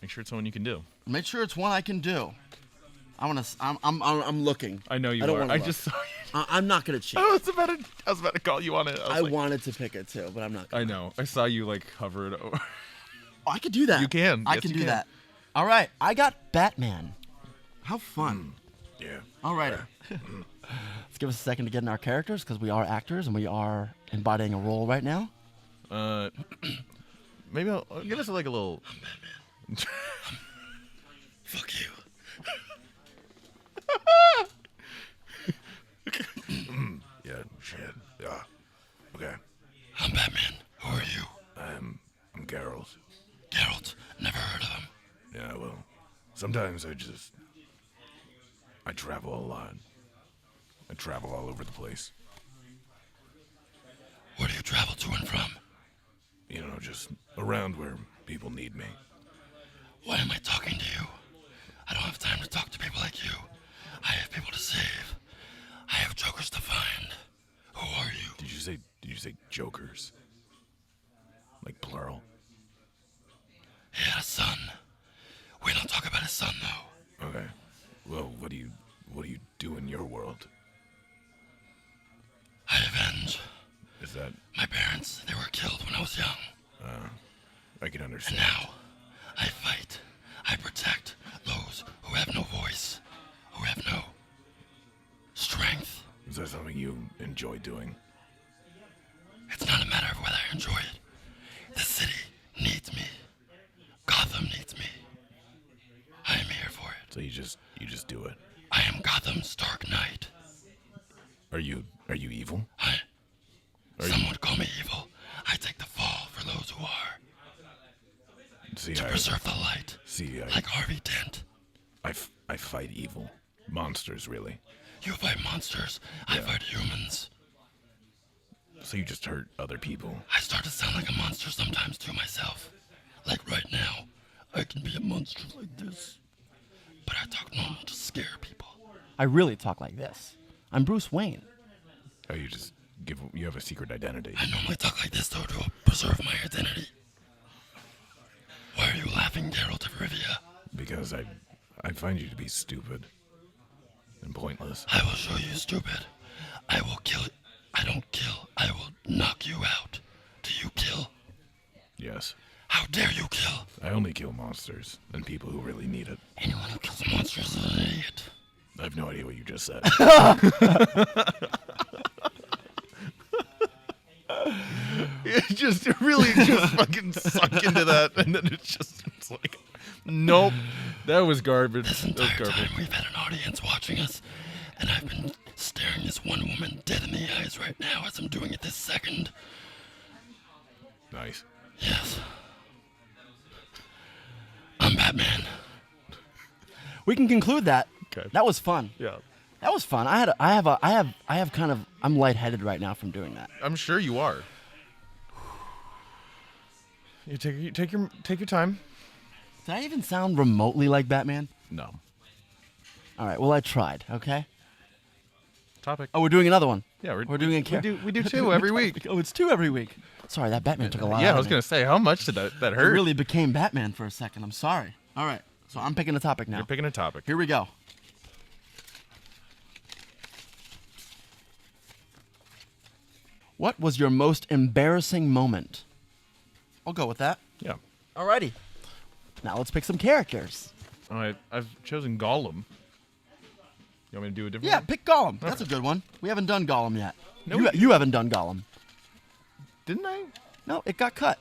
Make sure it's someone you can do. Make sure it's one I can do. I'm looking. I know you I don't are. wanna I look. just saw you. I'm not gonna cheat. I was about to call you on it. I was like, wanted to pick it too, but I'm not. I know. I saw you like hover it over. Oh, I could do that. You can. I Yes, can you do can. that. All right. I got Batman. How fun. Yeah. All right. Let's give us a second to get in our characters because we are actors and we are embodying a role right now. Maybe I'll give us like a little. Fuck you. Yeah. Shit. Yeah. Okay. I'm Batman. Who are you? I'm Geralt. Geralt. Never heard of him. Yeah. Well, sometimes I travel a lot. I travel all over the place. Where do you travel to and from? You know, just around where people need me. Why am I talking to you? I don't have time to talk to people like you. I have people to save. I have jokers to find. Who are you? Did you say jokers? Like plural? He had a son. We don't talk about his son though. Okay. Well, what do you do in your world? I avenge. Is that My parents, they were killed when I was young. I can And understand. now, I fight. I protect those who have no voice, who have no strength. Is that something you enjoy doing? It's not a matter of whether I enjoy it. The city needs me. Gotham needs me. I am here for it. So you just do it. I am Gotham's Dark Knight. Are you evil? Some would call me evil. I take the fall for those who are. See, To preserve the light. I Like Harvey Dent. I fight evil. Monsters, really. You fight monsters. I fight humans. So you just hurt other people. I start to sound like a monster sometimes to myself. Like right now. I can be a monster like this. But I talk normal to scare people. I really talk like this. I'm Bruce Wayne. Oh, you have a secret identity. I normally talk like this, though, to preserve my identity. Why are you laughing, Geralt of Rivia? Because I find you to be stupid and pointless. I will show you stupid. I will kill. I don't kill. I will knock you out. Do you kill? Yes. How dare you kill? I only kill monsters and people who really need it. Anyone who kills monsters is an idiot. I have no idea what you just said. It really just fucking sunk into that, and then it's like, nope, that was garbage. This That was entire garbage. time we've had an audience watching us, and I've been staring this one woman dead in the eyes right now as I'm doing it this second. Nice. Yes. I'm Batman. We can conclude that. Okay. That was fun. Yeah, That was fun. I'm lightheaded right now from doing that. I'm sure you are. You take your time. Did I even sound remotely like Batman? No. All right. Well, I tried. Okay. Topic. Oh, we're doing another one. Yeah, We're doing a we do two every week. Oh, it's 2 every week. Sorry, that Batman took a lot. Yeah, out I was of me. gonna say, how much did that I hurt? really became Batman for a second. I'm sorry. All right. So I'm picking a topic now. You're picking a topic. Here we go. What was your most embarrassing moment? I'll go with that. Yeah. Alrighty. Now let's pick some characters. All right, I've chosen Gollum. You want me to do a different Yeah, one? pick Gollum. That's a good one. We haven't done Gollum yet. No, you, we- you haven't done Gollum. Didn't I? No, it got cut.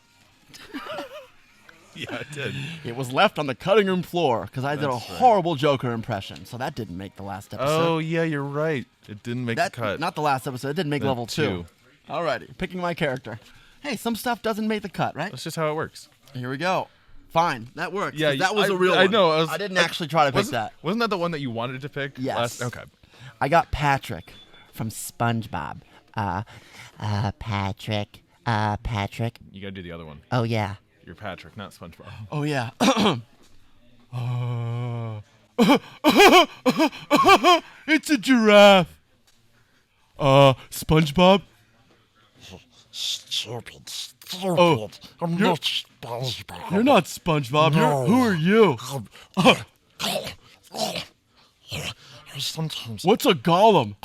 Yeah, I did. It was left on the cutting room floor because I did a That's right. horrible Joker impression. So that didn't make the last episode. Oh, yeah, you're right. It didn't make that, the cut. Not the last episode. It didn't make The level 2. two. Alrighty, picking my character. Hey, some stuff doesn't make the cut, right? That's just how it works. Here we go. Fine, that works. Yeah, 'cause that was I- a real I one. know, I didn't actually try to pick that. Wasn't that the one that you wanted to pick? Yes. Okay. I got Patrick from SpongeBob. Patrick. You gotta do the other one. Oh, yeah. You're Patrick, not SpongeBob. Oh yeah. It's a giraffe. SpongeBob. Stupid. Oh, I'm not SpongeBob. You're not SpongeBob. No. Who are you? Sometimes What's a golem?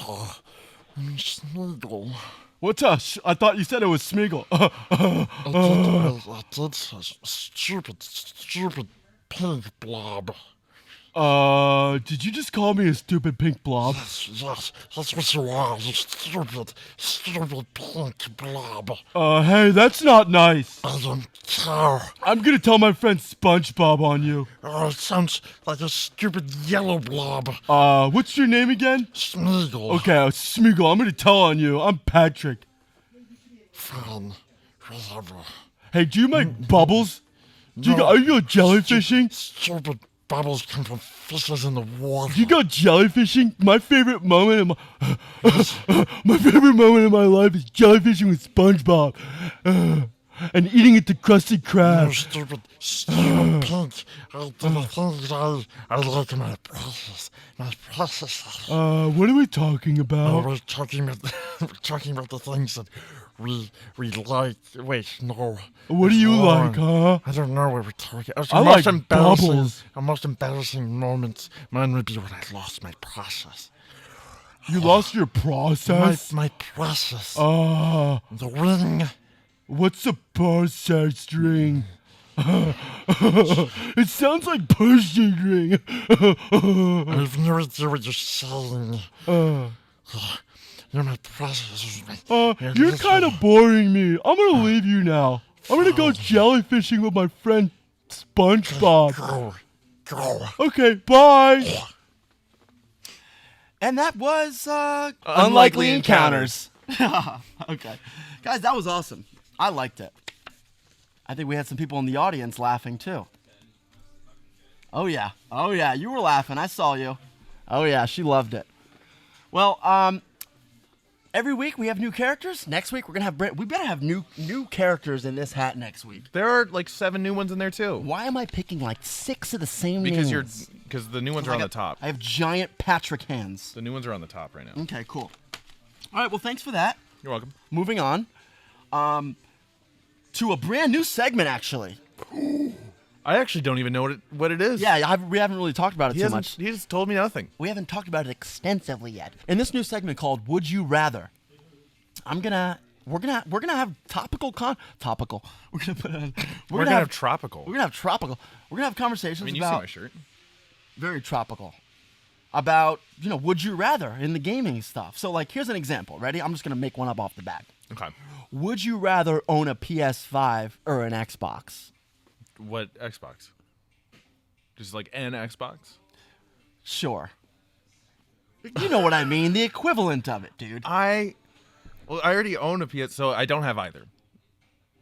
I'm Smeagol. What's a? I thought you said it was Smeagol. I did say stupid pink blob. Did you just call me a stupid pink blob? Yes, that's what you are, you stupid pink blob. Hey, that's not nice. I don't care. I'm gonna tell my friend SpongeBob on you. It sounds like a stupid yellow blob. What's your name again? Smeagol. Okay, Smeagol, I'm gonna tell on you. I'm Patrick. Fine. Whatever. Hey, do you make bubbles? Are you go jellyfishing? Stupid bubbles come from fishes in the water. Do you go jellyfishing? My favorite moment in my life is jellyfishing with SpongeBob, and eating at the Krusty Krab. No, stupid pink. I do the things I like in my process. My process. What are we talking Oh, about? we're talking about the things that we like. Wait, no. What do It's you wrong. like, huh? I don't know what we're talking. I like bubbles. The most embarrassing moments. Mine would be when I lost my process. You lost your process? My process. The ring. What's a process string? It sounds like pushing ring. I have no idea what you're saying. You're my process. You're kind of boring me. I'm gonna leave you now. I'm gonna go jellyfishing with my friend SpongeBob. Go. Okay, bye. And that was Unlikely Encounters. Okay. Guys, that was awesome. I liked it. I think we had some people in the audience laughing too. Oh yeah. Oh yeah, you were laughing. I saw you. Oh yeah, she loved it. Well, every week we have new characters. Next week we're gonna have we better have new characters in this hat next week. There are like 7 new ones in there too. Why am I picking like 6 of the same Because names? because the new ones are on the top. I have giant Patrick hands. The new ones are on the top right now. Okay, cool. All right, well, thanks for that. You're welcome. Moving on to a brand new segment, actually. I actually don't even know what it is. Yeah, we haven't really talked about it too much. He just told me nothing. We haven't talked about it extensively yet. In this new segment called "Would You Rather," we're gonna have topical. We're gonna put on. We're gonna have tropical. We're gonna have tropical. We're gonna have conversations I mean, you see about my shirt. very tropical. About would you rather in the gaming stuff. So like, here's an example. Ready? I'm just gonna make one up off the bat. Okay. Would you rather own a PS5 or an Xbox? What Xbox? Just like an Xbox? Sure. You know what I mean. The equivalent of it, dude. I already own a PS, so I don't have either.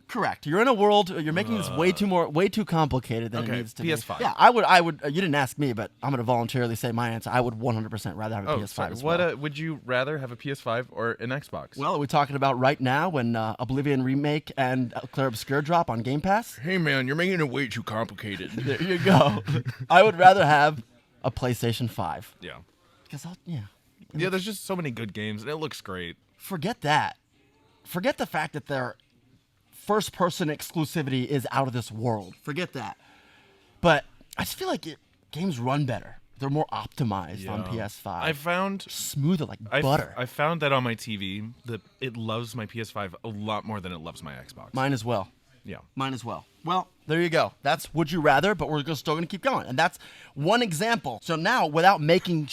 Correct. You're in a world. You're making this way too complicated than it Okay, needs to PS5. be. Yeah, I would. You didn't ask me, but I'm gonna voluntarily say my answer. I would 100% rather have a PS5 sorry. as well. What would you rather have a PS5 or an Xbox? Well, are we talking about right now when Oblivion Remake and Clair Obscur drop on Game Pass? Hey man, you're making it way too complicated. There you go. I would rather have a PlayStation 5. Yeah. Because Yeah, there's just so many good games, and it looks great. forget that. Forget the fact that their first-person exclusivity is out of this world. Forget that. But I just feel like games run better. They're more optimized on PS5. I found Smoother like butter. I found that on my TV that it loves my PS5 a lot more than it loves my Xbox. Mine as well. Yeah. Mine as well. Well, there you go. That's Would You Rather, but we're still going to keep going. And that's one example. So now, without making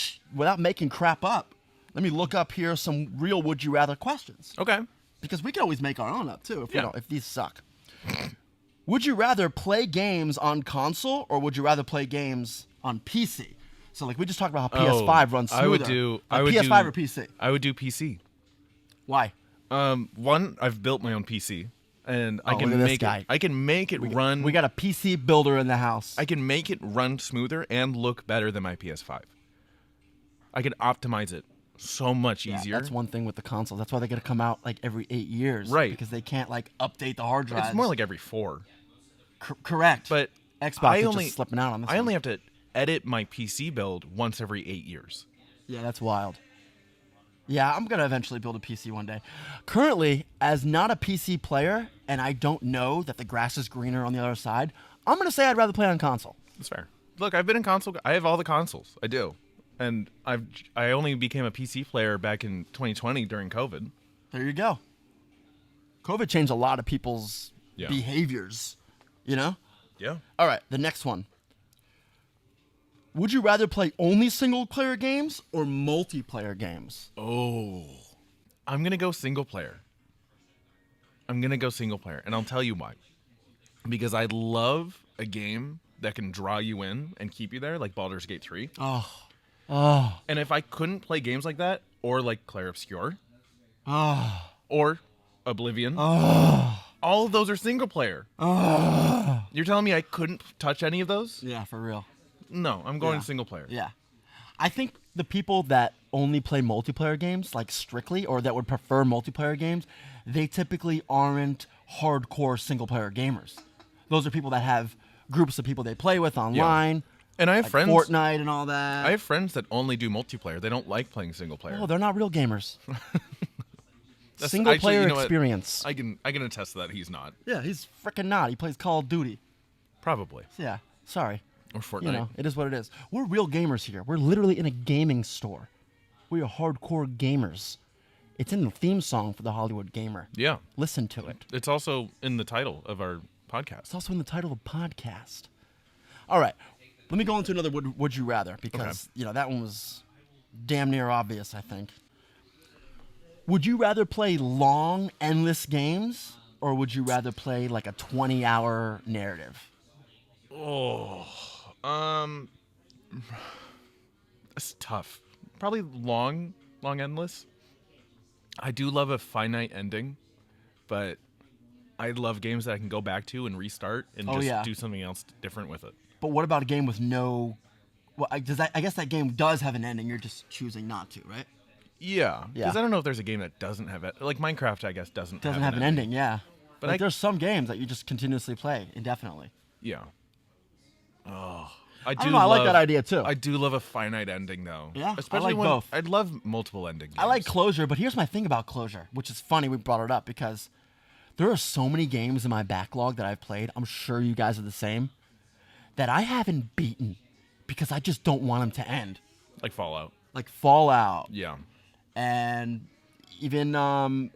crap up, let me look up here some real Would You Rather questions. Okay. Because we can always make our own up, too, Yeah. if these suck. Would you rather play games on console, or would you rather play games on PC? So, like, we just talked about how PS5 runs smoother. I would do PS5 or PC? I would do PC. Why? One, I've built my own PC, and I look can at this make guy. it. I can make it run. We got a PC builder in the house. I can make it run smoother and look better than my PS5. I can optimize it so much easier. That's one thing with the console. That's why they got to come out like every 8 years, Right. Because they can't like update the hard drives. It's more like every 4. Correct. But Xbox I is only just slipping out on this I one. only have to edit my PC build once every 8 years. Yeah, that's wild. Yeah, I'm going to eventually build a PC one day. Currently, as not a PC player, and I don't know that the grass is greener on the other side, I'm going to say I'd rather play on console. That's fair. Look, I've been in console. I have all the consoles. I do, and I only became a PC player back in 2020 during COVID. There you go. COVID changed a lot of people's Yeah. behaviors, you know? Yeah. All right, the next one. Would you rather play only single-player games or multiplayer games? Oh, I'm gonna go single player. And I'll tell you why. Because I love a game that can draw you in and keep you there, like Baldur's Gate 3. Oh, And if I couldn't play games like that, or like Clair Obscur, oh, or Oblivion, oh, all of those are single player. oh. You're telling me I couldn't touch any of those? Yeah, for real. No, I'm going Yeah. single player. Yeah. I think the people that only play multiplayer games, like strictly, or that would prefer multiplayer games, they typically aren't hardcore single-player gamers. Those are people that have groups of people they play with online, And I have like friends. Fortnite and all that. I have friends that only do multiplayer. They don't like playing single player. Oh, they're not real gamers. That's- Single-player actually, you know what? experience. I can attest to that. He's not. Yeah, he's freaking not. He plays Call of Duty. Probably. Yeah, sorry. Or Fortnite. You know, it is what it is. We're real gamers here. We're literally in a gaming store. We are hardcore gamers. It's in the theme song for the Hollywood Gamer. Yeah. Listen to it. It's also in the title of our podcast. It's also in the title of the podcast. All right. Let me go into another would you rather, because, you know, that one was damn near obvious, I think. Would you rather play long, endless games, or would you rather play like a 20-hour narrative? It's tough. Probably long, endless. I do love a finite ending, but I love games that I can go back to and restart and Oh, just yeah. do something else different with it. But what about a game with no... Well, I guess that game does have an ending. You're just choosing not to, right? Yeah. Yeah. Because I don't know if there's a game that doesn't have it. Like Minecraft, I guess, doesn't Doesn't have an ending, yeah. But Like, I- there's some games that you just continuously play indefinitely. Yeah. Oh. I don't know, I like that idea, too. I do love a finite ending, though. Yeah, I Especially like when both. I'd love multiple endings. I like closure, but here's my thing about closure, which is funny we brought it up because there are so many games in my backlog that I've played, I'm sure you guys are the same, that I haven't beaten because I just don't want them to end. like Fallout. Like Fallout Yeah. and even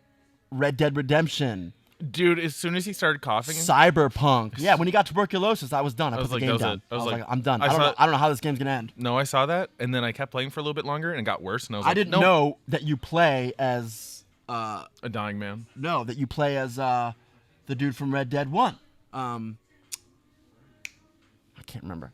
Red Dead Redemption, Dude, as soon as he started coughing, Cyberpunk. Yeah, when he got tuberculosis, I was done. I I put was the like, game that was down. it. I was like, I'm done. I I don't saw- know. I don't know how this game's gonna end. no, I saw that, and then I kept playing for a little bit longer, and it got worse, and I was I like, didn't nope, know that you play as a dying man. the dude from Red Dead 1. I can't remember.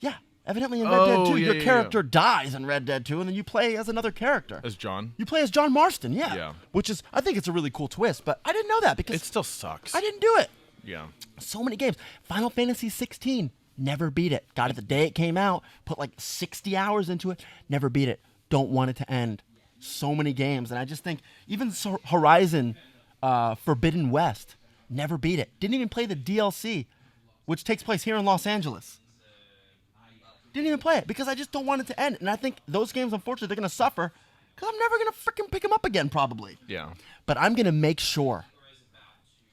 Yeah, evidently in Red Dead Oh, 2, yeah, your yeah, character dies in Red Dead 2, and then you play as another character. As John. You play as John Marston, yeah. Yeah. Which is, I think it's a really cool twist, but I didn't know that because It still sucks. I didn't do it. Yeah. So many games. Final Fantasy 16, never beat it. Got it the day it came out, put like 60 hours into it, never beat it. Don't want it to end. So many games, and I just think even Horizon Forbidden West, never beat it. Didn't even play the DLC, which takes place here in Los Angeles. Didn't even play it because I just don't want it to end. And I think those games, unfortunately, they're going to suffer because I'm never going to freaking pick them up again, probably. Yeah. But I'm going to make sure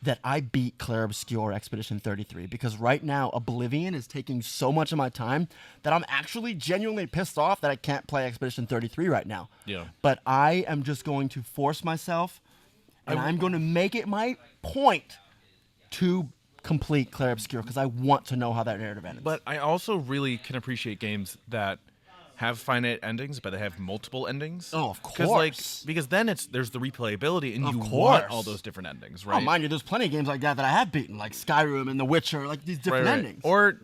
that I beat Clair Obscur Expedition 33 because right now Oblivion is taking so much of my time that I'm actually genuinely pissed off that I can't play Expedition 33 right now. Yeah. But I am just going to force myself and I'm going to make it my point to complete Clair Obscur because I want to know how that narrative ends. But I also really can appreciate games that have finite endings, but they have multiple endings. Oh, of 'Cause, like, course. because then there's the replayability, and Of you want course. all those different endings, Oh, right? mind you, there's plenty of games like that I have beaten, like Skyrim and The Witcher, like these different Right. endings. Or,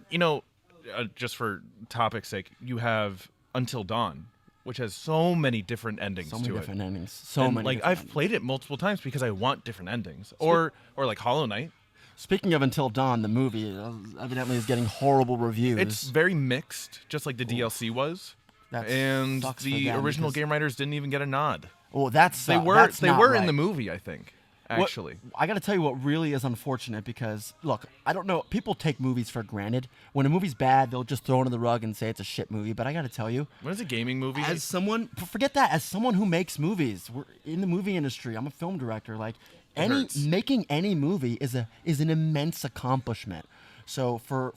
just for topic's sake, you have Until Dawn, which has so many different endings so many to different it. endings. So And, many. like different I've endings. played it multiple times because I want different endings. Or like Hollow Knight. Speaking of Until Dawn, the movie evidently is getting horrible reviews. It's very mixed, just like the DLC was. That And sucks for the them original because- game writers didn't even get a nod. Well, that's They were that's they not were right. in the movie, I think. actually. I got to tell you what really is unfortunate because, look, I don't know. People take movies for granted. When a movie's bad, they'll just throw it under the rug and say it's a shit movie. But I got to tell you, When it's a gaming movie, as someone, forget that, as someone who makes movies, we're in the movie industry. I'm a film director. Like, hurts. making any movie is an immense accomplishment. So for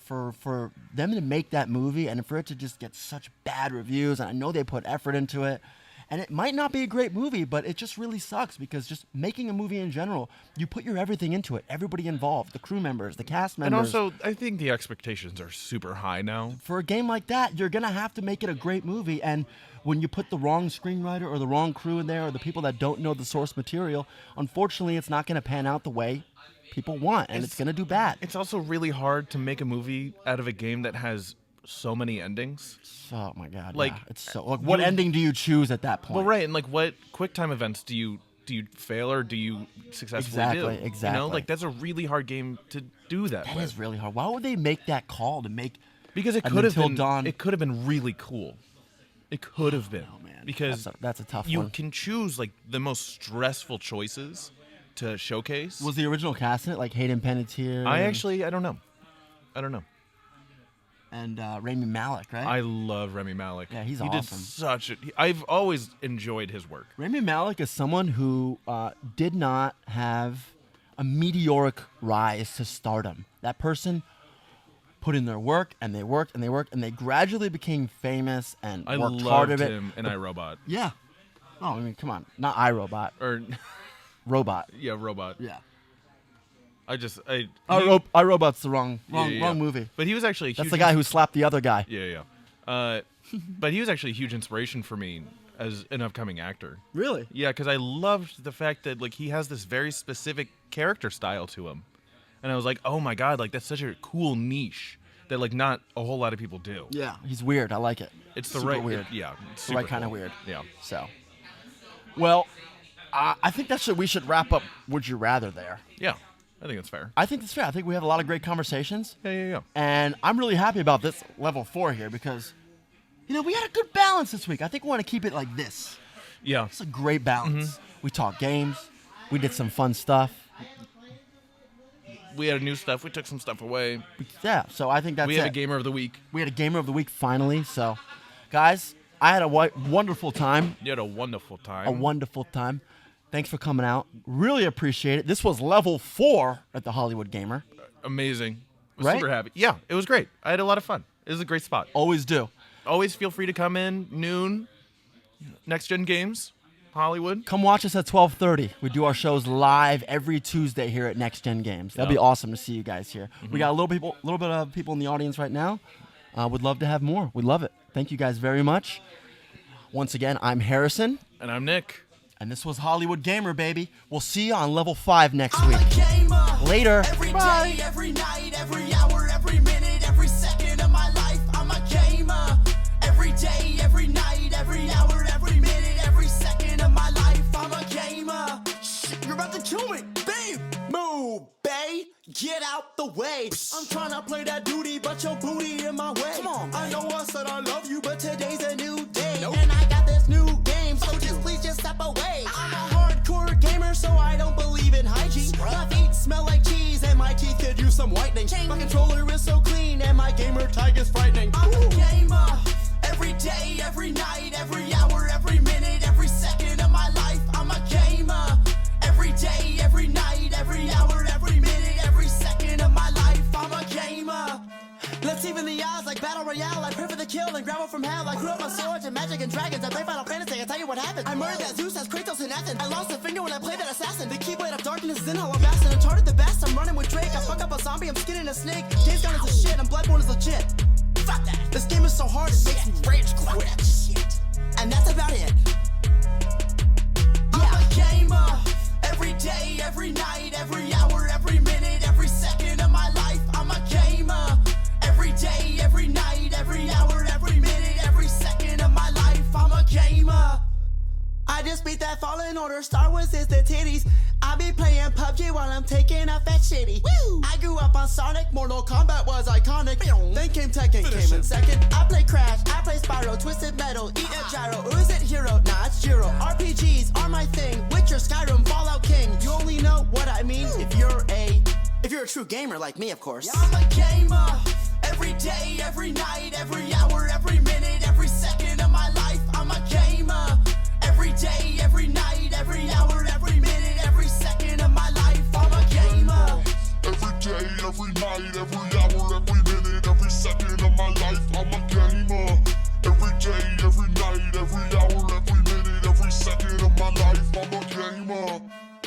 them to make that movie and for it to just get such bad reviews, and I know they put effort into it, and it might not be a great movie, but it just really sucks because just making a movie in general, you put your everything into it. Everybody involved, the crew members, the cast and members. also I think the expectations are super high now. For a game like that, you're gonna have to make it a great movie, and when you put the wrong screenwriter or the wrong crew in there or the people that don't know the source material, unfortunately, it's not gonna pan out the way people want, and it's gonna do bad. It's also really hard to make a movie out of a game that has so many endings. Oh my god! Like, yeah. It's so. Like, what you- ending do you choose at that point? Well, right, and like what QuickTime events do you fail or do you successfully do? You know, Exactly. like that's a really hard game to do that That with. is really hard. Why would they make that call to make? Because it And could have Until been Dawn- it could have been really cool. It could have been. Oh man, Because that's a tough you one. can choose like the most stressful choices to showcase. Was the original cast in it like Hayden Panettiere? I don't know. and Rami Malek, right? I love Remy Malik. Yeah, he's he did awesome. such a. I've always enjoyed his work. Rami Malek is someone who did not have a meteoric rise to stardom. That person put in their work, and they worked, and they worked, and they gradually became famous and I worked loved hard at it. him in iRobot. Yeah. Oh, I mean, come on. Not iRobot. Or Robot. yeah, Robot. Yeah. iRobot's the wrong movie. But he was actually a That's huge the guy who slapped the other guy. Yeah. But he was actually a huge inspiration for me as an upcoming actor. Really? Yeah, because I loved the fact that like he has this very specific character style to him, and I was like, oh my god, like that's such a cool niche that like not a whole lot of people do. Yeah. He's weird. I like it. It's the Super right weird. Yeah, it's The right super kind of cool. weird. Yeah. So, well, I think we should wrap up Would You Rather there. Yeah, I think it's fair. I think it's fair. I think we have a lot of great conversations. Yeah. And I'm really happy about this level 4 here because, we had a good balance this week. I think we want to keep it like this. Yeah. It's a great balance. Mm-hmm. We talked games. We did some fun stuff. We had new stuff. We took some stuff away. Yeah, so I think that's We had it. a gamer of the week. We had a Gamer of the Week finally. So, guys, I had a wonderful time. You had a wonderful time. A wonderful time. Thanks for coming out. Really appreciate it. This was level 4 at the Hollywood Gamer. Amazing. Was Right? super happy. Yeah, it was great. I had a lot of fun. It was a great spot. Always do. Always feel free to come in noon. Next Gen Games, Hollywood. Come watch us at 12:30. We do our shows live every Tuesday here at Next Gen Games. That'd be awesome to see you guys here. We got a little bit of people in the audience right now. Would love to have more. We'd love it. Thank you guys very much. Once again, I'm Harrison, And I'm Nick. and this was Hollywood Gamer, baby. We'll see you on level 5 next I'm week. a gamer. Later. Every day, every night, every hour, every minute, every second of my life. I'm a gamer. Every day, every night, every hour, every minute, every second of my life. I'm a gamer. Shit, you're about to kill me. Babe, move, babe. Get out the way. I'm trying to play that duty, but your booty in my way. Come on, I know I said I love you, but today's a new day. And I got this new game, so please just step away. I'm a hardcore gamer, so I don't believe in hygiene. My feet smell like cheese, and my teeth could use some whitening. My controller is so clean, and my gamer tag is frightening. I'm a gamer. Every day, every night, every hour, every minute, every second of my life. I'm a gamer. Every day, every night, every hour, every minute, every second of my life. I'm a gamer. Let's even the odds like Battle Royale. I pray for the kill and grab it from hell. I grew up on swords and magic and dragons. I play Final Fantasy. I tell you what happened. I murdered that Zeus as Kratos in Athens. I lost a finger when I played that assassin. The Keyblade of Darkness is in Hollow Bastion. Uncharted the best. I'm running with Drake. I fuck up a zombie. I'm skinning a snake. Days Gone is a shit. And Bloodborne is legit. Fuck that. This game is so hard it makes me rage quit. And that's about it. I'm a gamer. Every day, every night, every hour, every minute, every second of my life. I'm a gamer. Every day, every night, every hour, every minute, every second of my life. I'm a gamer. I just beat that Fallen Order. Star Wars is the titties. I be playing PUBG while I'm taking off that shitty. Woo! I grew up on Sonic. Mortal Kombat was iconic. Then came Tekken, came in second. I play Crash. I play Spyro. Twisted Metal. Eat a gyro. Who is it? Hero. Nah, it's Jiro. RPGs are my thing. Witcher, Skyrim, Fallout King. You only know you're a true gamer like me, of course. Yeah, I'm a gamer. Every day, every night, every hour, every minute, every second of my life, I'm a gamer. Every day, every night, every hour, every minute, every second of my life, I'm a gamer. Every day, every night, every hour, every minute, every second of my life, I'm a gamer. Every day, every night, every hour, every minute, every second of my life, I'm a gamer.